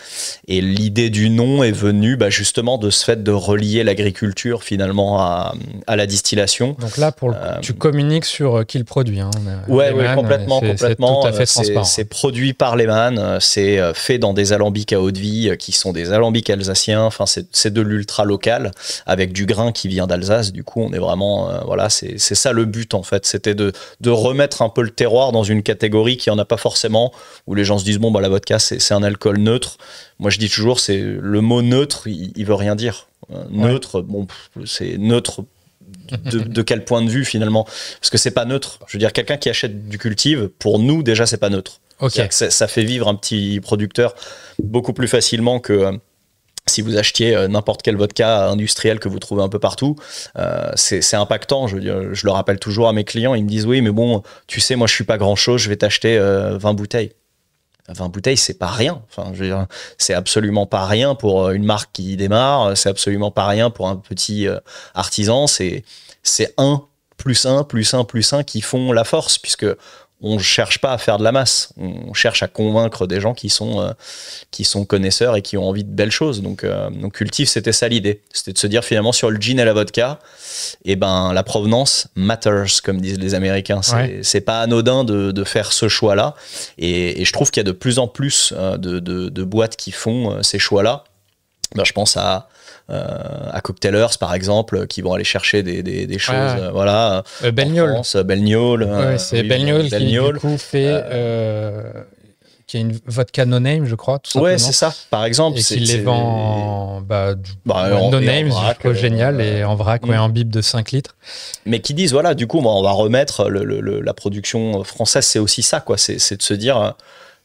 Et l'idée du nom est venue justement de ce fait de relier l'agriculture finalement à la distillation. Donc là, tu communiques sur qui le produit. Hein. Ouais, complètement. C'est tout à fait transparent. C'est produit par Lehmann, c'est fait dans des alambics à eau de vie qui sont des alambics alsaciens. Enfin, c'est de l'ultra local avec du grain qui vient d'Alsace. Du coup, on est vraiment, c'est ça le but en fait. C'était de remettre un peu le terroir dans une catégorie qui en a pas forcément, où les gens se disent bon bah la vodka c'est un alcool neutre. Moi je dis toujours c'est le mot neutre, il veut rien dire. Neutre, bon c'est neutre. De quel point de vue finalement? Parce que c'est pas neutre. Je veux dire, quelqu'un qui achète du Cultive, pour nous déjà c'est pas neutre. Okay. Ça fait vivre un petit producteur beaucoup plus facilement que si vous achetiez n'importe quel vodka industriel que vous trouvez un peu partout. C'est impactant. Je veux dire, je le rappelle toujours à mes clients, ils me disent oui mais bon tu sais moi je suis pas grand chose, je vais t'acheter 20 bouteilles. 20 bouteilles, c'est pas rien. Enfin, je veux dire, c'est absolument pas rien pour une marque qui démarre, c'est absolument pas rien pour un petit artisan. C'est 1 plus 1 plus 1 plus 1 qui font la force, puisque on ne cherche pas à faire de la masse, on cherche à convaincre des gens qui sont connaisseurs et qui ont envie de belles choses. Donc Cultive, c'était ça l'idée. C'était de se dire finalement sur le gin et la vodka, et ben la provenance matters, comme disent les Américains. C'est pas anodin de faire ce choix-là. Et je trouve qu'il y a de plus en plus de boîtes qui font ces choix-là. Ben, je pense à Cocktailers par exemple, qui vont aller chercher des choses, voilà. Belgnol. Belgnol. C'est Belgnol qui du coup fait qui est une vodka no name, je crois, tout simplement. Ouais, c'est ça. Par exemple, et qui les vend no name, c'est génial, et en vrac, en bib de 5 litres. Mais qui disent voilà, du coup, on va remettre la production française. C'est aussi ça, quoi. C'est de se dire.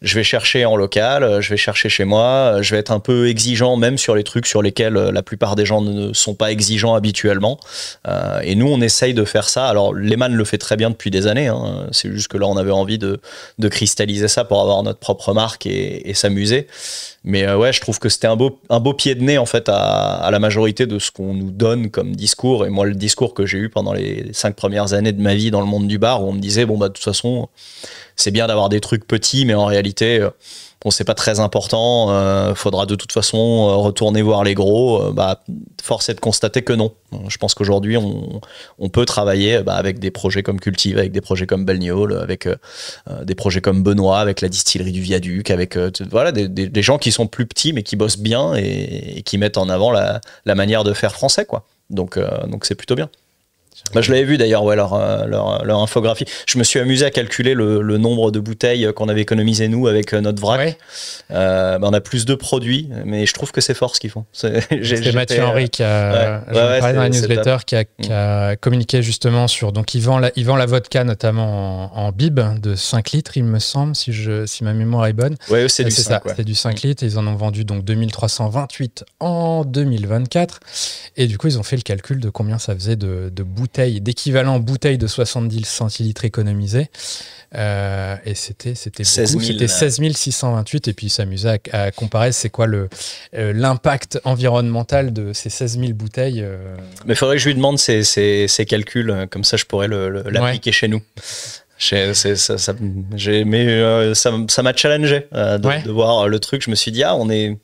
Je vais chercher en local, je vais chercher chez moi, je vais être un peu exigeant même sur les trucs sur lesquels la plupart des gens ne sont pas exigeants habituellement. Et nous, on essaye de faire ça. Alors, Lehmann le fait très bien depuis des années. Hein. C'est juste que là, on avait envie de cristalliser ça pour avoir notre propre marque et s'amuser. Mais ouais, je trouve que c'était un beau pied de nez en fait à la majorité de ce qu'on nous donne comme discours. Et moi, le discours que j'ai eu pendant les 5 premières années de ma vie dans le monde du bar, où on me disait bon bah de toute façon, c'est bien d'avoir des trucs petits, mais en réalité, bon, c'est pas très important. Faudra de toute façon retourner voir les gros. Force est de constater que non. Je pense qu'aujourd'hui, on peut travailler avec des projets comme Cultive, avec des projets comme Belgnol, avec des projets comme Benoît, avec la distillerie du Viaduc, avec voilà, des gens qui sont plus petits, mais qui bossent bien et qui mettent en avant la manière de faire français, quoi. Donc c'est plutôt bien. Je l'avais vu d'ailleurs, ouais, leur infographie. Je me suis amusé à calculer le nombre de bouteilles qu'on avait économisé nous avec notre vrac. Ouais. On a plus de produits, mais je trouve que c'est fort ce qu'ils font. C'est Mathieu Henry qui a parlé dans la newsletter qui a communiqué justement sur. Donc il vend la vodka notamment en bib de 5 litres, il me semble, si ma mémoire est bonne. Ouais, c'est du 5. Ça, c'est du 5 litres. Ils en ont vendu donc 2328 en 2024. Et du coup, ils ont fait le calcul de combien ça faisait de bouteilles, d'équivalent bouteilles de 70 centilitres économisées. Et c'était beaucoup, c'était 16 628. Et puis, ils s'amusaient à comparer c'est quoi l'impact environnemental de ces 16 000 bouteilles. Mais il faudrait que je lui demande ces calculs, comme ça je pourrais l'appliquer chez nous. Ça m'a challengé de voir le truc. Je me suis dit, on est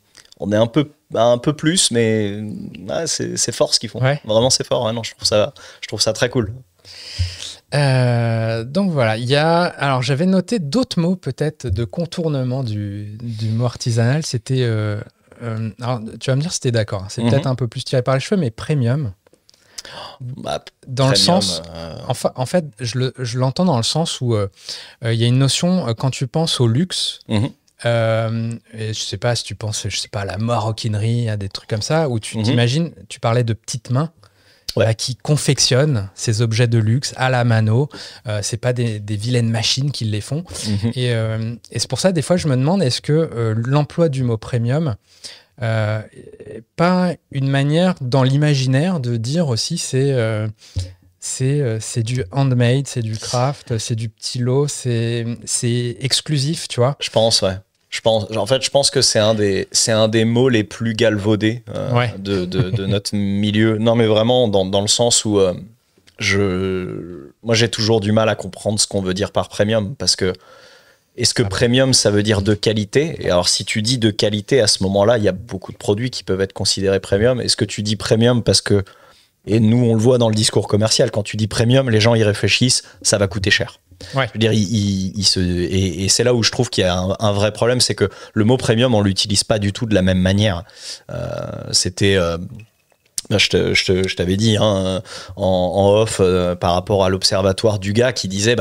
un peu plus, mais c'est fort ce qu'ils font. Ouais. Vraiment, c'est fort. Ouais, non, je trouve ça très cool. Donc voilà, alors j'avais noté d'autres mots peut-être de contournement du mot artisanal. C'était, alors tu vas me dire si t'es d'accord. C'est peut-être un peu plus tiré par les cheveux, mais premium. Dans le sens, en fait, je l'entends dans le sens où il y a une notion quand tu penses au luxe. Et je sais pas si tu penses, à la maroquinerie, à des trucs comme ça, où tu t'imagines, tu parlais de petites mains qui confectionnent ces objets de luxe à la mano. C'est pas des vilaines machines qui les font. Et c'est pour ça, des fois, je me demande, est-ce que l'emploi du mot premium pas une manière dans l'imaginaire de dire aussi c'est du handmade, c'est du craft, c'est du petit lot, c'est exclusif, tu vois. Je pense, ouais. Je pense que c'est un des mots les plus galvaudés de notre milieu. Non, mais vraiment dans le sens où moi j'ai toujours du mal à comprendre ce qu'on veut dire par premium, parce que est-ce que premium ça veut dire de qualité? Et alors si tu dis de qualité, à ce moment-là, il y a beaucoup de produits qui peuvent être considérés premium. Est-ce que tu dis premium parce que, et nous on le voit dans le discours commercial, quand tu dis premium, les gens y réfléchissent, ça va coûter cher. Ouais. Je veux dire, et c'est là où je trouve qu'il y a un vrai problème, c'est que le mot premium, on l'utilise pas du tout de la même manière. C'était, je t'avais dit en off par rapport à l'observatoire du gars qui disait,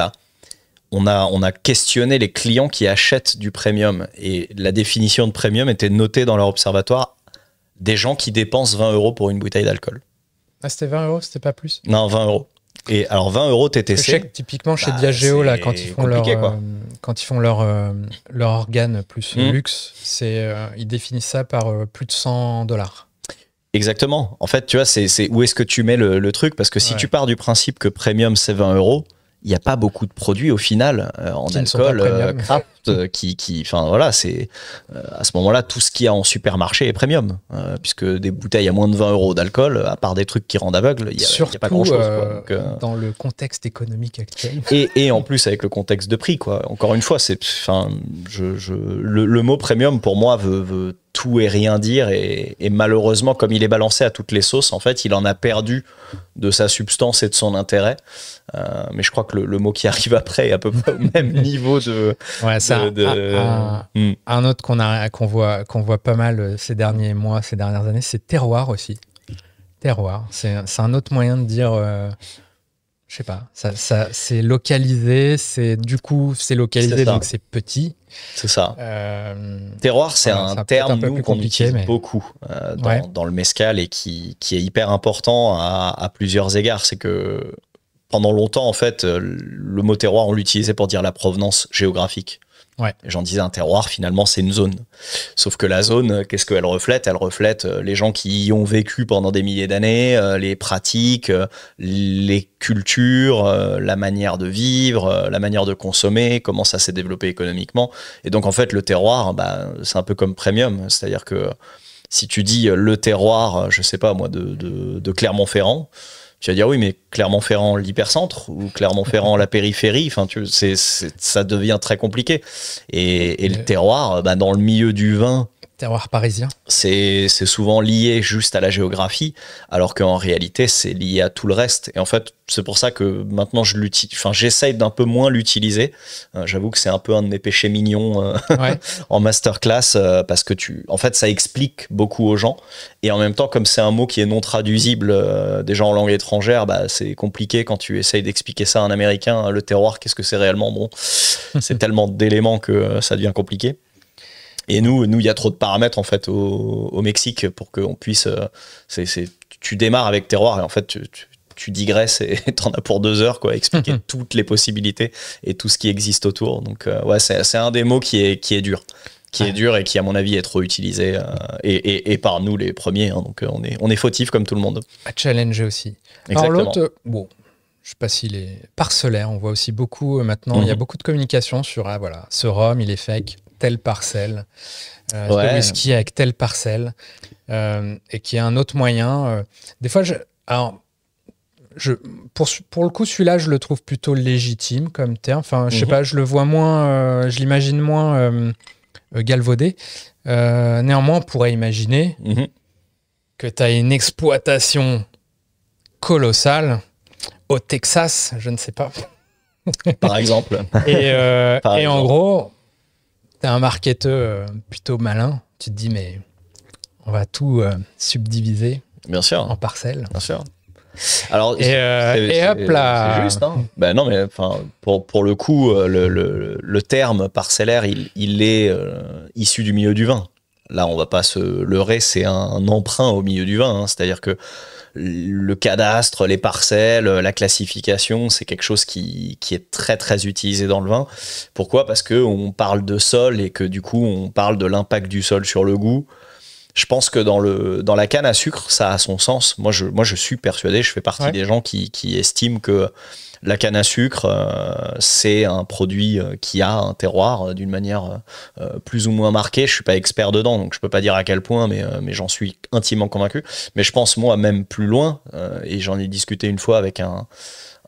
on a questionné les clients qui achètent du premium, et la définition de premium était notée dans leur observatoire, des gens qui dépensent 20 € pour une bouteille d'alcool. Ah, c'était 20 €, c'était pas plus? Non, 20 €. Et alors 20 € TTC. Je sais que typiquement chez Diageo, là, quand ils font leur organe plus luxe, ils définissent ça par plus de 100 $. Exactement. En fait, tu vois, c'est où est-ce que tu mets le truc, parce que si tu pars du principe que premium c'est 20 €, il n'y a pas beaucoup de produits au final en alcool craft enfin voilà, c'est à ce moment-là tout ce qu'il y a en supermarché est premium, puisque des bouteilles à moins de 20 € d'alcool, à part des trucs qui rendent aveugle, il n'y a pas grand-chose. Dans le contexte économique actuel. Et en plus avec le contexte de prix, quoi. Encore une fois, le mot premium pour moi veut tout et rien dire, et malheureusement, comme il est balancé à toutes les sauces, en fait, il en a perdu de sa substance et de son intérêt. Mais je crois que le mot qui arrive après est à peu près au même niveau de... Ouais, un autre qu'on voit pas mal ces derniers mois, ces dernières années, c'est terroir aussi. Terroir, c'est un autre moyen de dire... je sais pas, ça c'est localisé, c'est localisé, donc c'est petit. C'est ça. Terroir, c'est un terme qu'on utilise beaucoup dans le mezcal, et qui est hyper important à plusieurs égards. C'est que pendant longtemps, en fait, le mot terroir, on l'utilisait pour dire la provenance géographique. Ouais. J'en disais, un terroir, finalement, c'est une zone. Sauf que la zone, qu'est-ce qu'elle reflète? Elle reflète les gens qui y ont vécu pendant des milliers d'années, les pratiques, les cultures, la manière de vivre, la manière de consommer, comment ça s'est développé économiquement. Et donc, en fait, le terroir, c'est un peu comme premium. C'est-à-dire que si tu dis le terroir, je sais pas moi, de Clermont-Ferrand, tu vas dire oui, mais Clermont-Ferrand, l'hypercentre, ou Clermont-Ferrand, la périphérie, enfin, ça devient très compliqué. Et le terroir, dans le milieu du vin, terroir parisien, c'est souvent lié juste à la géographie, alors qu'en réalité, c'est lié à tout le reste. Et en fait, c'est pour ça que maintenant, j'essaye d'un peu moins l'utiliser. J'avoue que c'est un peu un de mes péchés mignons en masterclass, parce que en fait, ça explique beaucoup aux gens. Et en même temps, comme c'est un mot qui est non traduisible des gens en langue étrangère, c'est compliqué quand tu essayes d'expliquer ça à un Américain. Le terroir, qu'est-ce que c'est réellement? Bon, c'est tellement d'éléments que ça devient compliqué. Et nous, il y a trop de paramètres en fait au Mexique pour qu'on puisse. Tu démarres avec terroir et en fait tu digresses et t'en as pour 2 heures quoi, expliquer toutes les possibilités et tout ce qui existe autour. Donc ouais, c'est un des mots qui est dur, est dur et qui à mon avis est trop utilisé et par nous les premiers. Hein, donc on est fautif comme tout le monde. À challenger aussi. Exactement. Alors l'autre, bon. Je sais pas s'il est parcellaire. On voit aussi beaucoup maintenant. Il y a beaucoup de communication sur voilà, ce rhum, il est fait avec telle parcelle, ce whisky avec telle parcelle, et qui est un autre moyen. Des fois, pour le coup, celui-là, je le trouve plutôt légitime comme terme. Enfin, je sais pas, je le vois moins, je l'imagine moins galvaudé. Néanmoins, on pourrait imaginer que tu as une exploitation colossale au Texas, je ne sais pas. Par exemple. Et en gros, t'es un marketeur plutôt malin. Tu te dis, mais on va tout subdiviser bien sûr. en parcelles. Bien sûr. Alors, et hop là. C'est juste, hein. Non, mais pour le coup, le terme parcellaire, il est issu du milieu du vin. Là, on va pas se leurrer, c'est un emprunt au milieu du vin. Hein. C'est-à-dire que le cadastre, les parcelles, la classification, c'est quelque chose qui est très très utilisé dans le vin. Pourquoi ? Parce qu'on parle de sol et que du coup on parle de l'impact du sol sur le goût. Je pense que dans la canne à sucre, ça a son sens. Moi je suis persuadé, je fais partie des gens qui estiment que la canne à sucre, c'est un produit qui a un terroir d'une manière plus ou moins marquée. Je suis pas expert dedans, donc je peux pas dire à quel point, mais j'en suis intimement convaincu. Mais je pense, moi, même plus loin, et j'en ai discuté une fois avec un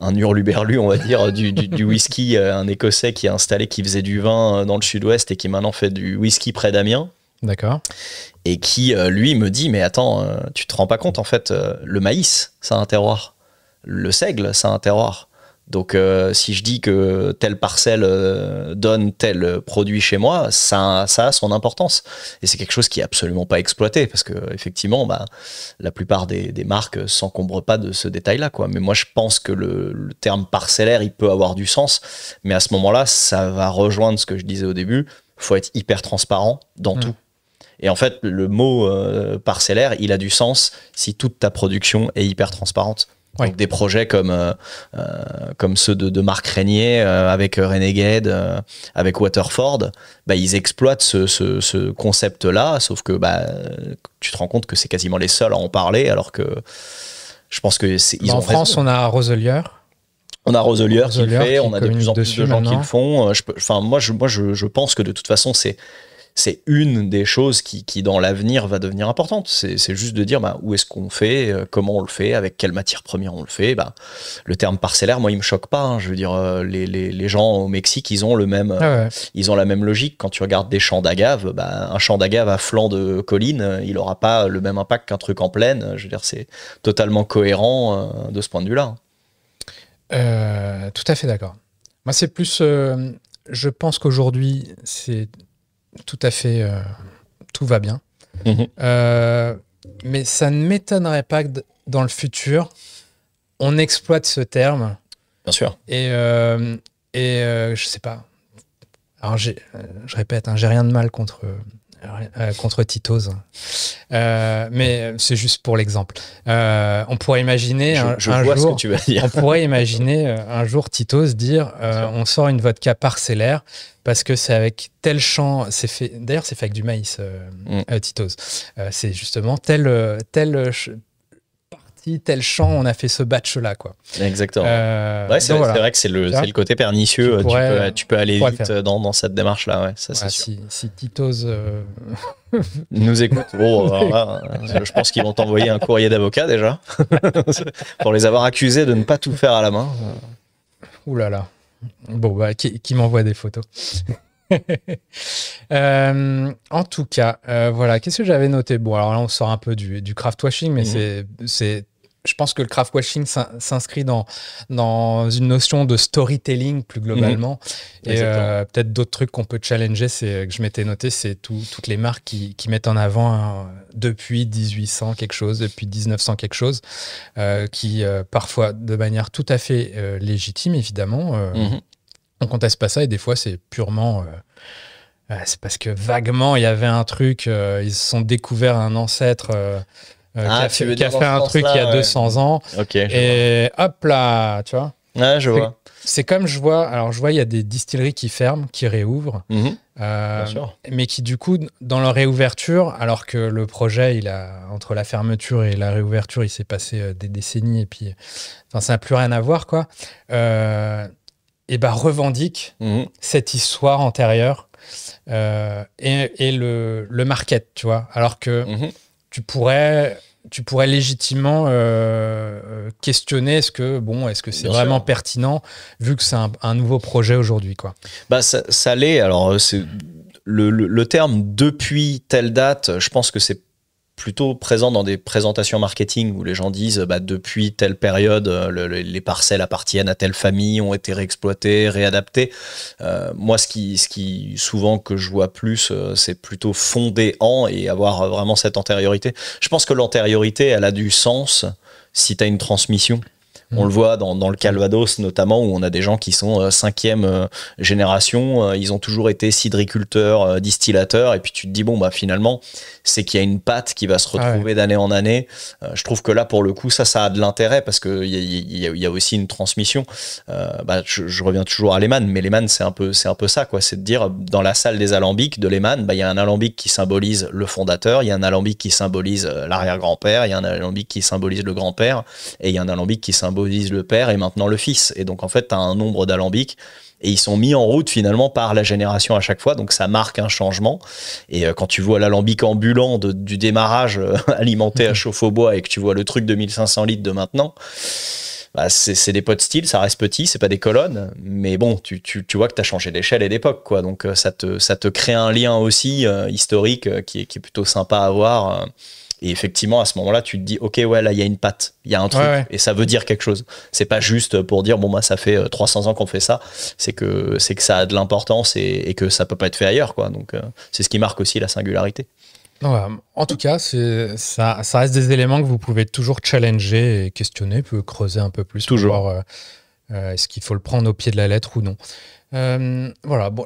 hurluberlu, on va dire, du whisky, un Écossais qui est installé, qui faisait du vin dans le sud-ouest et qui maintenant fait du whisky près d'Amiens. D'accord. Et qui, lui, me dit, mais attends, tu te rends pas compte, en fait, le maïs, ça a un terroir. Le seigle, ça a un terroir. Donc si je dis que telle parcelle donne tel produit chez moi, ça a son importance. Et c'est quelque chose qui est absolument pas exploité parce que effectivement, la plupart des marques s'encombrent pas de ce détail-là, quoi. Mais moi, je pense que le terme parcellaire, il peut avoir du sens. Mais à ce moment-là, ça va rejoindre ce que je disais au début. Faut être hyper transparent dans tout. Et en fait, le mot parcellaire, il a du sens si toute ta production est hyper transparente. Oui. Donc des projets comme ceux de Marc Régnier avec Renegade, avec Waterford, ils exploitent ce concept-là, sauf que tu te rends compte que c'est quasiment les seuls à en parler, alors que je pense que en France, on a Roselier. On a Roselier qui le fait, on a de plus en plus de gens qui le font. Moi, je pense que de toute façon, c'est une des choses qui dans l'avenir va devenir importante. C'est juste de dire où est-ce qu'on fait, comment on le fait, avec quelle matière première on le fait. Le terme parcellaire, moi, il me choque pas. Hein. Je veux dire, les gens au Mexique, ils ont ils ont la même logique. Quand tu regardes des champs d'agave, un champ d'agave à flanc de colline, il aura pas le même impact qu'un truc en plaine. Je veux dire, c'est totalement cohérent de ce point de vue-là. Tout à fait d'accord. Moi, c'est plus... je pense qu'aujourd'hui, c'est... Tout à fait, tout va bien. Mais ça ne m'étonnerait pas que dans le futur, on exploite ce terme. Bien sûr. Et je sais pas. Alors, je répète, j'ai rien de mal contre Tito's. Mais c'est juste pour l'exemple. On pourrait imaginer un jour, ce que tu vas dire. On pourrait imaginer un jour Tito's dire on sort une vodka parcellaire parce que c'est avec tel champ, d'ailleurs c'est fait avec du maïs, Tito's. C'est justement telle partie partie, tel champ, on a fait ce batch-là, quoi. Exactement. Ouais, c'est vrai que c'est le côté pernicieux. Tu peux aller vite dans cette démarche-là. Ouais, ça, c'est sûr. Si Titos nous écoute, je pense qu'ils vont t'envoyer un courrier d'avocat déjà pour les avoir accusés de ne pas tout faire à la main. Ouh là là. Bon, qui m'envoie des photos. En tout cas, voilà. Qu'est-ce que j'avais noté? Bon, alors là, on sort un peu du craft washing, mais je pense que le craft washing s'inscrit dans une notion de storytelling plus globalement. Et peut-être d'autres trucs qu'on peut challenger, c'est que je m'étais noté, c'est toutes les marques qui mettent en avant depuis 1800 quelque chose, depuis 1900 quelque chose, qui parfois de manière tout à fait légitime, évidemment. On conteste pas ça et des fois c'est purement c'est parce que vaguement il y avait un truc, ils se sont découverts un ancêtre qui a fait un truc il y a 200 ans et hop là, tu vois. Ouais, je vois. C'est comme je vois il y a des distilleries qui ferment, qui réouvrent, mais qui du coup dans leur réouverture, alors que le projet entre la fermeture et la réouverture il s'est passé des décennies et puis ça n'a plus rien à voir quoi. Et revendique cette histoire antérieure et le market, tu vois. Alors que tu pourrais légitimement questionner est-ce que c'est vraiment pertinent vu que c'est un nouveau projet aujourd'hui, quoi. Ça l'est. Alors, le terme depuis telle date, je pense que c'est plutôt présent dans des présentations marketing où les gens disent depuis telle période les parcelles appartiennent à telle famille, ont été réexploitées, réadaptées. Moi ce qui souvent que je vois plus c'est plutôt fonder en et avoir vraiment cette antériorité. Je pense que l'antériorité elle a du sens si tu as une transmission. On le voit dans le Calvados notamment où on a des gens qui sont 5e génération, ils ont toujours été cidriculteurs, distillateurs et puis tu te dis finalement c'est qu'il y a une patte qui va se retrouver d'année en année. Je trouve que là pour le coup ça a de l'intérêt parce qu'il y a aussi une transmission. Je reviens toujours à Lehmann, mais Lehmann c'est un peu ça quoi, c'est de dire dans la salle des alambics de Lehmann, il y a un alambic qui symbolise le fondateur, il y a un alambic qui symbolise l'arrière-grand-père, il y a un alambic qui symbolise le grand-père et il y a un alambic qui symbolise le père et maintenant le fils. Et donc, en fait, tu as un nombre d'alambics et ils sont mis en route finalement par la génération à chaque fois. Donc, ça marque un changement. Et quand tu vois l'alambic ambulant du démarrage alimenté à chauffe au bois et que tu vois le truc de 1500 litres de maintenant, c'est des pots de style, ça reste petit, c'est pas des colonnes. Mais bon, tu vois que tu as changé d'échelle et d'époque, quoi. Donc, ça te crée un lien aussi historique qui est plutôt sympa à voir. Et effectivement, à ce moment-là, tu te dis, OK, là, il y a une patte, il y a un truc, et ça veut dire quelque chose. C'est pas juste pour dire, ça fait 300 ans qu'on fait ça. C'est que ça a de l'importance et que ça peut pas être fait ailleurs, quoi. Donc, c'est ce qui marque aussi la singularité. En tout cas, ça reste des éléments que vous pouvez toujours challenger et questionner, peut creuser un peu plus. Toujours. Pour voir, est-ce qu'il faut le prendre au pied de la lettre ou non. Je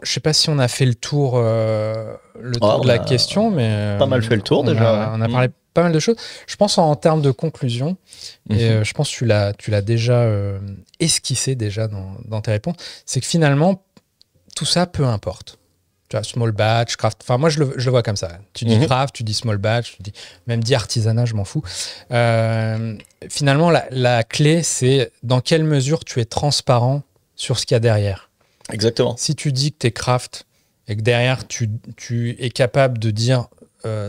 sais pas si on a fait le tour de la question, mais pas mal fait le tour déjà. On a parlé pas mal de choses. Je pense en termes de conclusion, et je pense que tu l'as déjà esquissé déjà dans tes réponses, c'est que finalement tout ça, peu importe. Tu vois, small batch, craft. Enfin, moi je le vois comme ça. Tu dis craft, tu dis small batch, même dis artisanat, je m'en fous. Finalement, la clé, c'est dans quelle mesure tu es transparent sur ce qu'il y a derrière. Exactement. Si tu dis que tu es craft et que derrière tu es capable de dire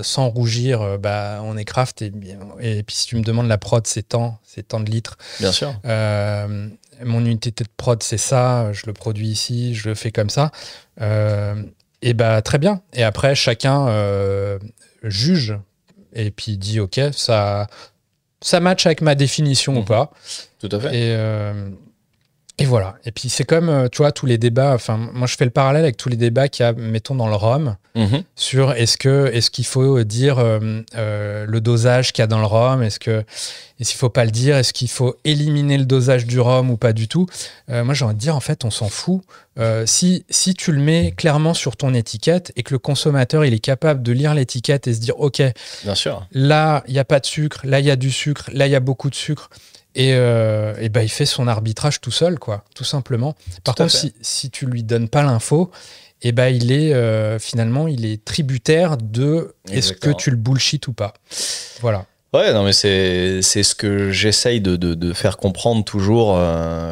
sans rougir, on est craft et puis si tu me demandes la prod, c'est tant de litres. Bien sûr. Mon unité de prod, c'est ça, je le produis ici, je le fais comme ça. Très bien. Et après, chacun juge et puis dit OK, ça match avec ma définition ou pas. Tout à fait. Et voilà. Et puis c'est comme, tu vois, tous les débats, moi je fais le parallèle avec tous les débats qu'il y a, mettons, dans le rhum, sur est-ce qu'il faut dire le dosage qu'il y a dans le rhum, est-ce qu'il ne faut pas le dire, est-ce qu'il faut éliminer le dosage du rhum ou pas du tout. Moi j'ai envie de dire, en fait, on s'en fout. Si tu le mets clairement sur ton étiquette et que le consommateur il est capable de lire l'étiquette et se dire, OK, bien sûr. Là, il n'y a pas de sucre, là, il y a du sucre, là, il y a beaucoup de sucre. Et il fait son arbitrage tout seul, quoi, tout simplement. Par contre, si tu lui donnes pas l'info, il est finalement il est tributaire de est-ce que tu le bullshit ou pas. Voilà. Ouais, non, mais c'est ce que j'essaye de faire comprendre toujours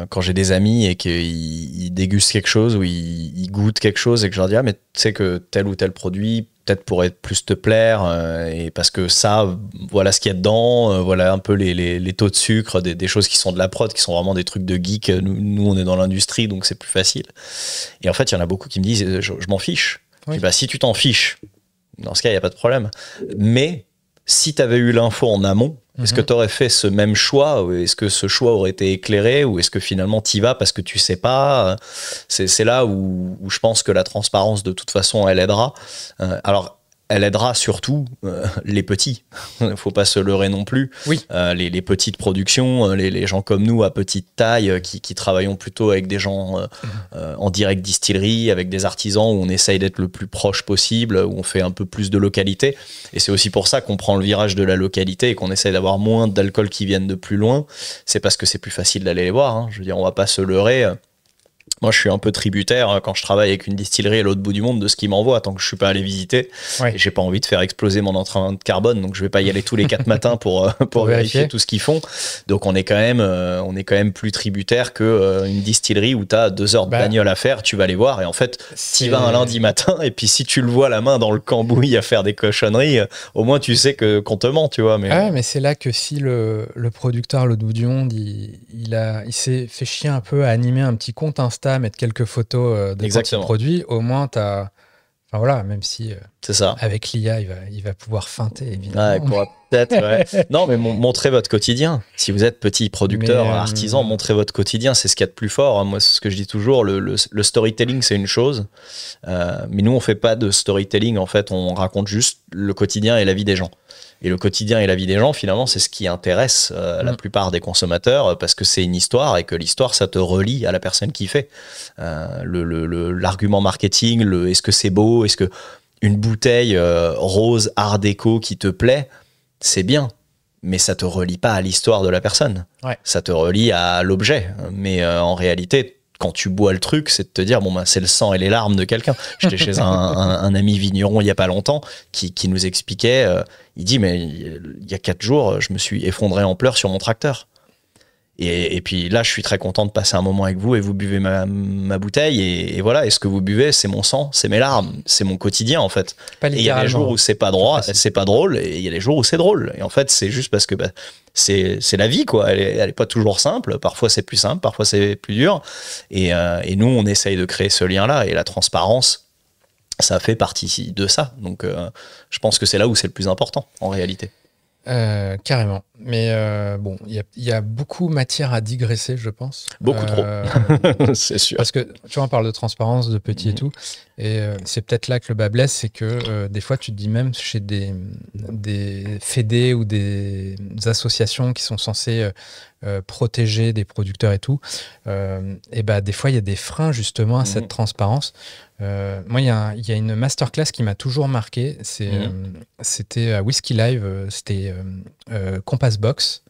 quand j'ai des amis et qu'ils dégustent quelque chose ou ils goûtent quelque chose et que je leur dis, ah, mais tu sais que tel ou tel produit peut-être pourrait plus te plaire et parce que ça, voilà ce qu'il y a dedans, voilà un peu les taux de sucre, des choses qui sont de la prod, qui sont vraiment des trucs de geek. Nous on est dans l'industrie, donc c'est plus facile. Et en fait, il y en a beaucoup qui me disent, je m'en fiche. Oui. Je dis, bah, si tu t'en fiches, dans ce cas, il n'y a pas de problème. Mais si tu avais eu l'info en amont, est-ce que tu aurais fait ce même choix? Est-ce que ce choix aurait été éclairé? Ou est-ce que finalement tu y vas parce que tu sais pas? C'est là où je pense que la transparence, de toute façon, elle aidera. Alors, elle aidera surtout les petits. Il faut pas se leurrer non plus. Oui. Les petites productions, les gens comme nous à petite taille qui travaillons plutôt avec des gens en direct distillerie, avec des artisans où on essaye d'être le plus proche possible, où on fait un peu plus de localité. Et c'est aussi pour ça qu'on prend le virage de la localité et qu'on essaye d'avoir moins d'alcool qui viennent de plus loin. C'est parce que c'est plus facile d'aller les voir. Hein. Je veux dire, on va pas se leurrer. Moi, je suis un peu tributaire quand je travaille avec une distillerie à l'autre bout du monde de ce qu'ils m'envoient tant que je suis pas allé visiter. Ouais. Et j'ai pas envie de faire exploser mon empreinte carbone, donc je vais pas y aller tous les 4 matins pour vérifier tout ce qu'ils font. Donc on est quand même plus tributaire que une distillerie où tu as 2 heures de bagnole à faire, tu vas les voir et en fait, tu vas un lundi matin et puis si tu le vois la main dans le cambouis à faire des cochonneries, au moins tu sais qu'on te ment, tu vois. Mais ouais, mais c'est là que si le producteur à l'autre bout du monde, il s'est fait chier un peu à animer un petit compte Insta, mettre quelques photos de quand il produit, au moins t'as... Enfin voilà, même si c'est ça. Avec l'IA, il va pouvoir feinter, évidemment. Ouais, il pourra peut-être, ouais. Non, mais montrez votre quotidien. Si vous êtes petit producteur, artisan, montrez votre quotidien. C'est ce qu'il y a de plus fort. Moi, c'est ce que je dis toujours. Le storytelling, c'est une chose. Mais nous, on fait pas de storytelling. En fait, on raconte juste le quotidien et la vie des gens. Et le quotidien et la vie des gens, finalement, c'est ce qui intéresse la plupart des consommateurs parce que c'est une histoire et que l'histoire, ça te relie à la personne qui fait. L'argument marketing, est-ce que c'est beau, est-ce que une bouteille rose art déco qui te plaît, c'est bien, mais ça te relie pas à l'histoire de la personne. Ouais. Ça te relie à l'objet. Mais en réalité, quand tu bois le truc, c'est de te dire, bon, ben, c'est le sang et les larmes de quelqu'un. J'étais chez un ami vigneron il y a pas longtemps qui nous expliquait, il dit, mais il y a 4 jours, je me suis effondré en pleurs sur mon tracteur. Et puis là, je suis très content de passer un moment avec vous et vous buvez ma bouteille. Et voilà, et ce que vous buvez, c'est mon sang, c'est mes larmes, c'est mon quotidien en fait. Et il y a des jours où c'est pas drôle, et il y a des jours où c'est drôle. Et en fait, c'est juste parce que c'est la vie, quoi. Elle est pas toujours simple. Parfois, c'est plus simple, parfois, c'est plus dur. Et nous, on essaye de créer ce lien-là. Et la transparence, ça fait partie de ça. Donc, je pense que c'est là où c'est le plus important, en réalité. Carrément. Mais bon, il y a beaucoup matière à digresser, je pense. Beaucoup trop. C'est sûr. Parce que, tu vois, on parle de transparence, de petit et tout. Et c'est peut-être là que le bas blesse, c'est que des fois, tu te dis même chez des fédés ou des associations qui sont censées protéger des producteurs et tout, et des fois, il y a des freins justement à cette transparence. Moi, il y a une masterclass qui m'a toujours marqué. C'était à Whisky Live, c'était Compass Box,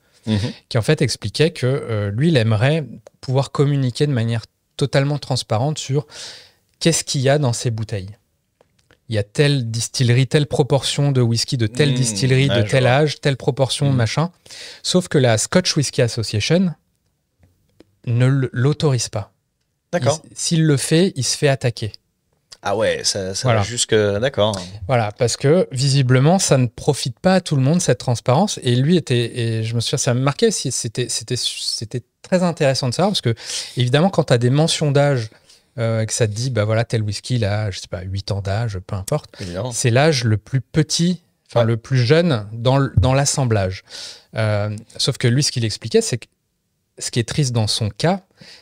qui en fait expliquait que lui, il aimerait pouvoir communiquer de manière totalement transparente sur qu'est-ce qu'il y a dans ces bouteilles. Il y a telle distillerie, telle proportion de whisky de telle distillerie, de tel âge, telle proportion, machin. Sauf que la Scotch Whisky Association ne l'autorise pas. D'accord. S'il le fait, il se fait attaquer. Ah ouais, ça voilà. Va jusque... D'accord. Voilà, parce que visiblement, ça ne profite pas à tout le monde, cette transparence. Et lui et je me souviens, ça me marquait, c'était très intéressant de savoir, parce que, évidemment, quand tu as des mentions d'âge, que ça te dit, voilà, tel whisky, là, je sais pas, 8 ans d'âge, peu importe, c'est l'âge le plus petit, enfin, le plus jeune dans l'assemblage. Sauf que lui, ce qu'il expliquait, c'est que ce qui est triste dans son cas,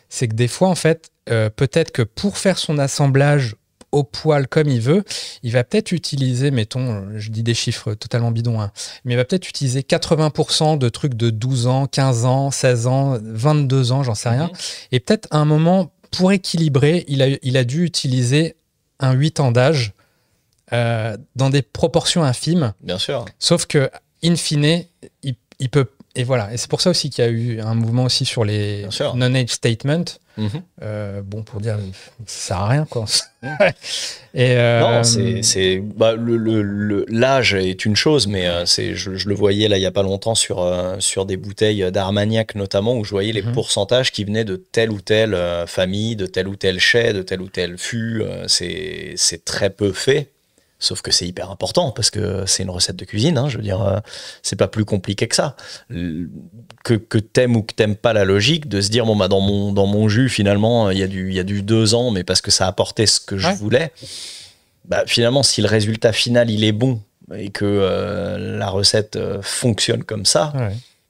c'est que des fois, en fait, peut-être que pour faire son assemblage au poil comme il veut, il va peut-être utiliser, mettons, je dis des chiffres totalement bidons, hein, mais il va peut-être utiliser 80% de trucs de 12 ans, 15 ans, 16 ans, 22 ans, j'en sais rien. Et peut-être à un moment, pour équilibrer, il a dû utiliser un 8 ans d'âge dans des proportions infimes. Bien sûr. Sauf que, in fine, il peut et voilà. Et c'est pour ça aussi qu'il y a eu un mouvement aussi sur les non-age statements. Bon, pour dire, ça sert à rien, quoi. Et non, l'âge est une chose, mais je le voyais là il y a pas longtemps sur des bouteilles d'Armagnac notamment, où je voyais les pourcentages qui venaient de telle ou telle famille, de tel ou tel chai, de tel ou tel fût. C'est très peu fait. Sauf que c'est hyper important parce que c'est une recette de cuisine, hein, je veux dire, c'est pas plus compliqué que ça. Que t'aimes ou que t'aimes pas la logique de se dire, bon, bah, dans mon jus, finalement, il y a du 2 ans, mais parce que ça apportait ce que je voulais. Bah, finalement, si le résultat final, il est bon et que la recette fonctionne comme ça,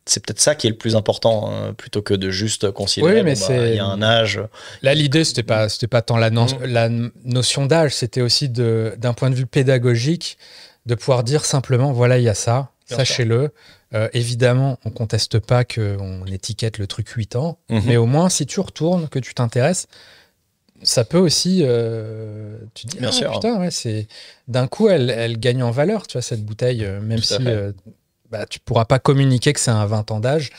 c'est peut-être ça qui est le plus important, hein, plutôt que de juste considérer il y a un âge. Là, l'idée, c'était pas tant la notion d'âge, c'était aussi d'un point de vue pédagogique, de pouvoir dire simplement, voilà, il y a ça, sachez-le. Évidemment, on conteste pas qu'on étiquette le truc 8 ans, mais au moins, si tu retournes, que tu t'intéresses, ça peut aussi... tu dis, putain, ouais, d'un coup, elle gagne en valeur, tu vois, cette bouteille, même si... tu pourras pas communiquer que c'est un 20 ans d'âge.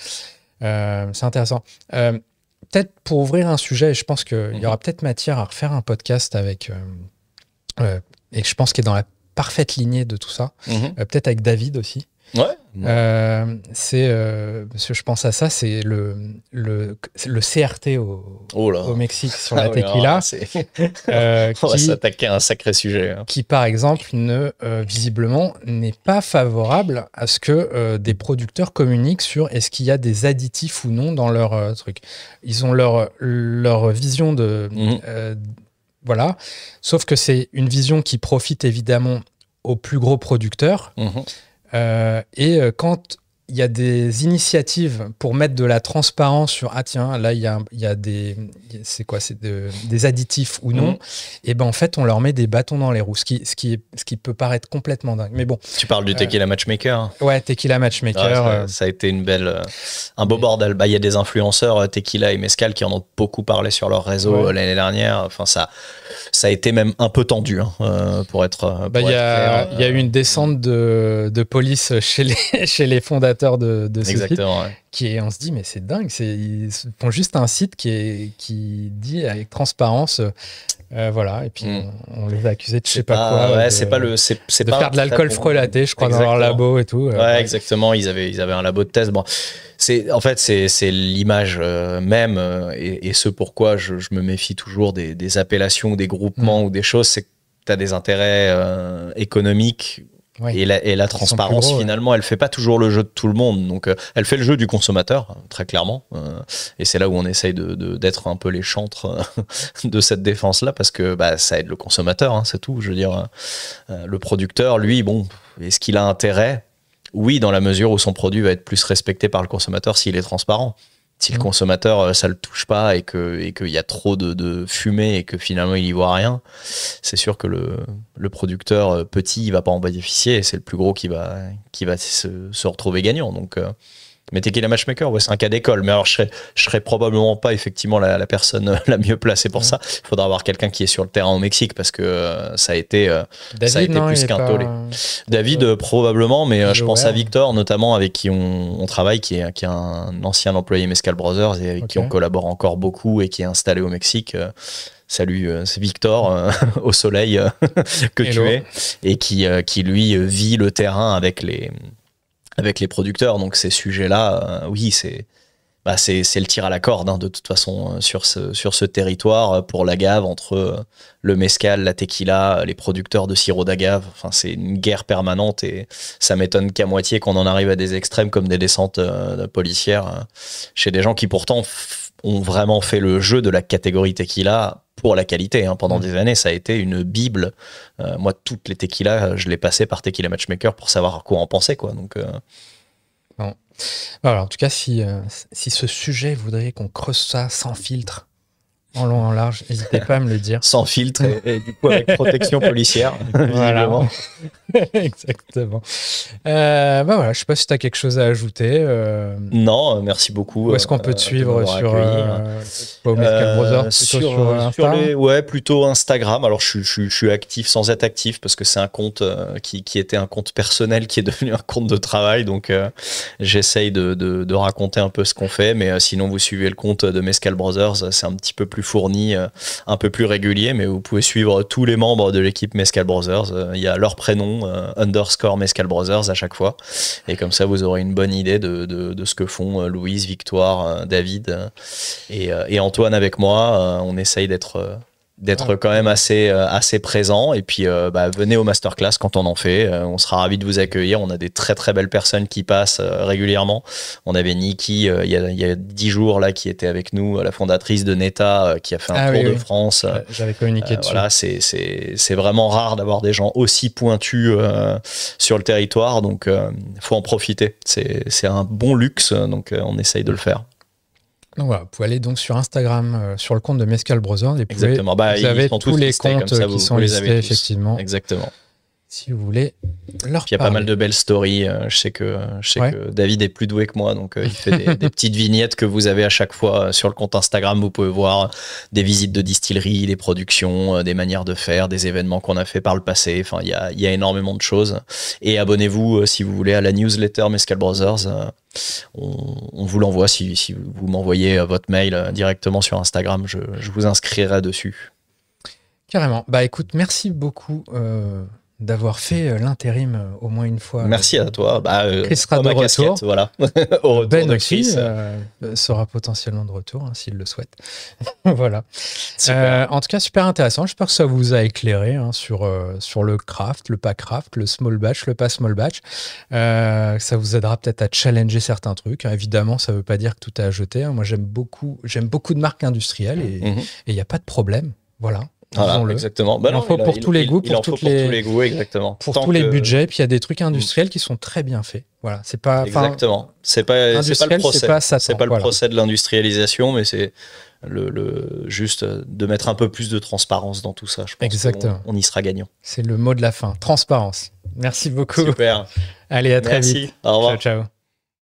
C'est intéressant. Peut-être pour ouvrir un sujet, je pense qu'il y aura peut-être matière à refaire un podcast avec... et je pense qu'il est dans la parfaite lignée de tout ça. Peut-être avec David aussi. Parce que je pense à ça, c'est le CRT au Mexique sur la tequila. On va s'attaquer à un sacré sujet. Hein. Qui, par exemple, visiblement, n'est pas favorable à ce que des producteurs communiquent sur est-ce qu'il y a des additifs ou non dans leur truc. Ils ont leur vision de... voilà. Sauf que c'est une vision qui profite évidemment aux plus gros producteurs. Quand il y a des initiatives pour mettre de la transparence sur tiens, là il y a des additifs ou non, et ben en fait on leur met des bâtons dans les roues, ce qui peut paraître complètement dingue. Mais bon. Tu parles du Tequila Matchmaker. Ouais, Tequila Matchmaker. Ça a été un beau bordel. Bah, il y a des influenceurs Tequila et Mezcal qui en ont beaucoup parlé sur leur réseau l'année dernière. Enfin ça a été même un peu tendu, hein, pour être. Il y a eu une descente de police chez les fondateurs de ce site, on se dit mais c'est dingue, ils font juste un site qui dit avec transparence, voilà, et puis on les a accusés de je sais pas quoi, de faire de l'alcool frelaté, je crois, dans leur labo et tout. Exactement, ils avaient un labo de test. Bon, c'est l'image même, et ce pourquoi je me méfie toujours des appellations ou des groupements ou des choses, c'est que tu as des intérêts économiques. Et la transparence, finalement, elle fait pas toujours le jeu de tout le monde. Donc, elle fait le jeu du consommateur, très clairement. Et c'est là où on essaye d'être un peu les chantres de cette défense-là, parce que ça aide le consommateur, hein, c'est tout. Je veux dire, le producteur, lui, bon, est-ce qu'il a intérêt ? Oui, dans la mesure où son produit va être plus respecté par le consommateur s'il est transparent. Si le consommateur, ça le touche pas et qu'il y a trop de fumée et que finalement il y voit rien, c'est sûr que le producteur petit, il va pas en bénéficier, et c'est le plus gros qui va se retrouver gagnant. Donc, mais Tequila Matchmaker, c'est un cas d'école. Mais alors, je serais probablement pas effectivement la personne la mieux placée pour ça. Il faudra avoir quelqu'un qui est sur le terrain au Mexique, parce que ça a été plus qu'un tollé. David, probablement, mais je pense à Victor, notamment, avec qui on travaille, qui est un ancien employé Mezcal Brothers et avec qui on collabore encore beaucoup et qui est installé au Mexique. Salut, c'est Victor, au soleil, que tu es, et qui lui vit le terrain avec les producteurs. Donc ces sujets-là, oui, c'est le tir à la corde, hein, de toute façon, sur ce territoire, pour l'agave, entre le mezcal, la tequila, les producteurs de sirop d'agave. Enfin, c'est une guerre permanente, et ça m'étonne qu'à moitié qu'on en arrive à des extrêmes comme des descentes policières chez des gens qui pourtant ont vraiment fait le jeu de la catégorie tequila pour la qualité, hein. Pendant des années, ça a été une bible. Moi, toutes les tequilas, je les passais par Tequila Matchmaker pour savoir quoi en penser, quoi. Donc, bon. Alors, en tout cas, si ce sujet voudrait qu'on creuse ça sans filtre, En long, en large. N'hésitez pas à me le dire. Sans filtre et du coup avec protection policière. Voilà. Exactement. Voilà, je sais pas si tu as quelque chose à ajouter. Non, merci beaucoup. Où est-ce qu'on peut te suivre sur Mescal Brothers, plutôt Instagram. Alors je suis actif sans être actif parce que c'est un compte qui était un compte personnel qui est devenu un compte de travail. Donc j'essaye de raconter un peu ce qu'on fait. Mais sinon, vous suivez le compte de Mescal Brothers. C'est un petit peu plus fourni, un peu plus régulier. Mais vous pouvez suivre tous les membres de l'équipe Mescal Brothers. Il y a leur prénom, _ Mescal Brothers à chaque fois. Et comme ça, vous aurez une bonne idée de ce que font Louise, Victoire, David et Antoine avec moi. On essaye d'être quand même assez présent, et puis venez au masterclass quand on en fait. On sera ravis de vous accueillir. On a des très très belles personnes qui passent régulièrement. On avait Niki il y a 10 jours là qui était avec nous, la fondatrice de Neta, qui a fait un tour de France. J'avais communiqué dessus. Voilà, c'est vraiment rare d'avoir des gens aussi pointus sur le territoire, donc faut en profiter. C'est un bon luxe, donc on essaye de le faire. Donc voilà, vous pouvez aller donc sur Instagram, sur le compte de Mescal Brothers, et exactement. vous avez tous les comptes qui sont listés, effectivement. Exactement. Si vous voulez leur Puis il y a pas mal de belles stories. Je sais que David est plus doué que moi, donc il fait des petites vignettes que vous avez à chaque fois sur le compte Instagram. Vous pouvez voir des visites de distilleries, des productions, des manières de faire, des événements qu'on a fait par le passé. Enfin, il y a énormément de choses. Et abonnez-vous si vous voulez à la newsletter Mescal Brothers. On vous l'envoie si vous m'envoyez votre mail directement sur Instagram. Je vous inscrirai dessus. Carrément. Bah écoute, merci beaucoup d'avoir fait l'intérim au moins une fois. Merci à toi. Chris sera de retour. Voilà. Au retour Ben de aussi Chris. sera potentiellement de retour s'il le souhaite. Voilà. En tout cas, super intéressant. J'espère que ça vous a éclairé sur le craft, le pas craft, le small batch, le pas small batch. Ça vous aidera peut-être à challenger certains trucs. Évidemment, ça ne veut pas dire que tout est à jeter. Moi, j'aime beaucoup de marques industrielles et il n'y a pas de problème. Voilà. Voilà, exactement. Il en faut pour tous les goûts, pour tous les goûts, exactement. Pour tous les budgets. Puis il y a des trucs industriels qui sont très bien faits. Voilà, c'est pas. Exactement. C'est pas le procès. C'est pas le procès de l'industrialisation, mais c'est juste de mettre un peu plus de transparence dans tout ça. Je pense exactement. On y sera gagnant. C'est le mot de la fin. Transparence. Merci beaucoup. Super. Allez, à très vite. Au revoir. Ciao, ciao.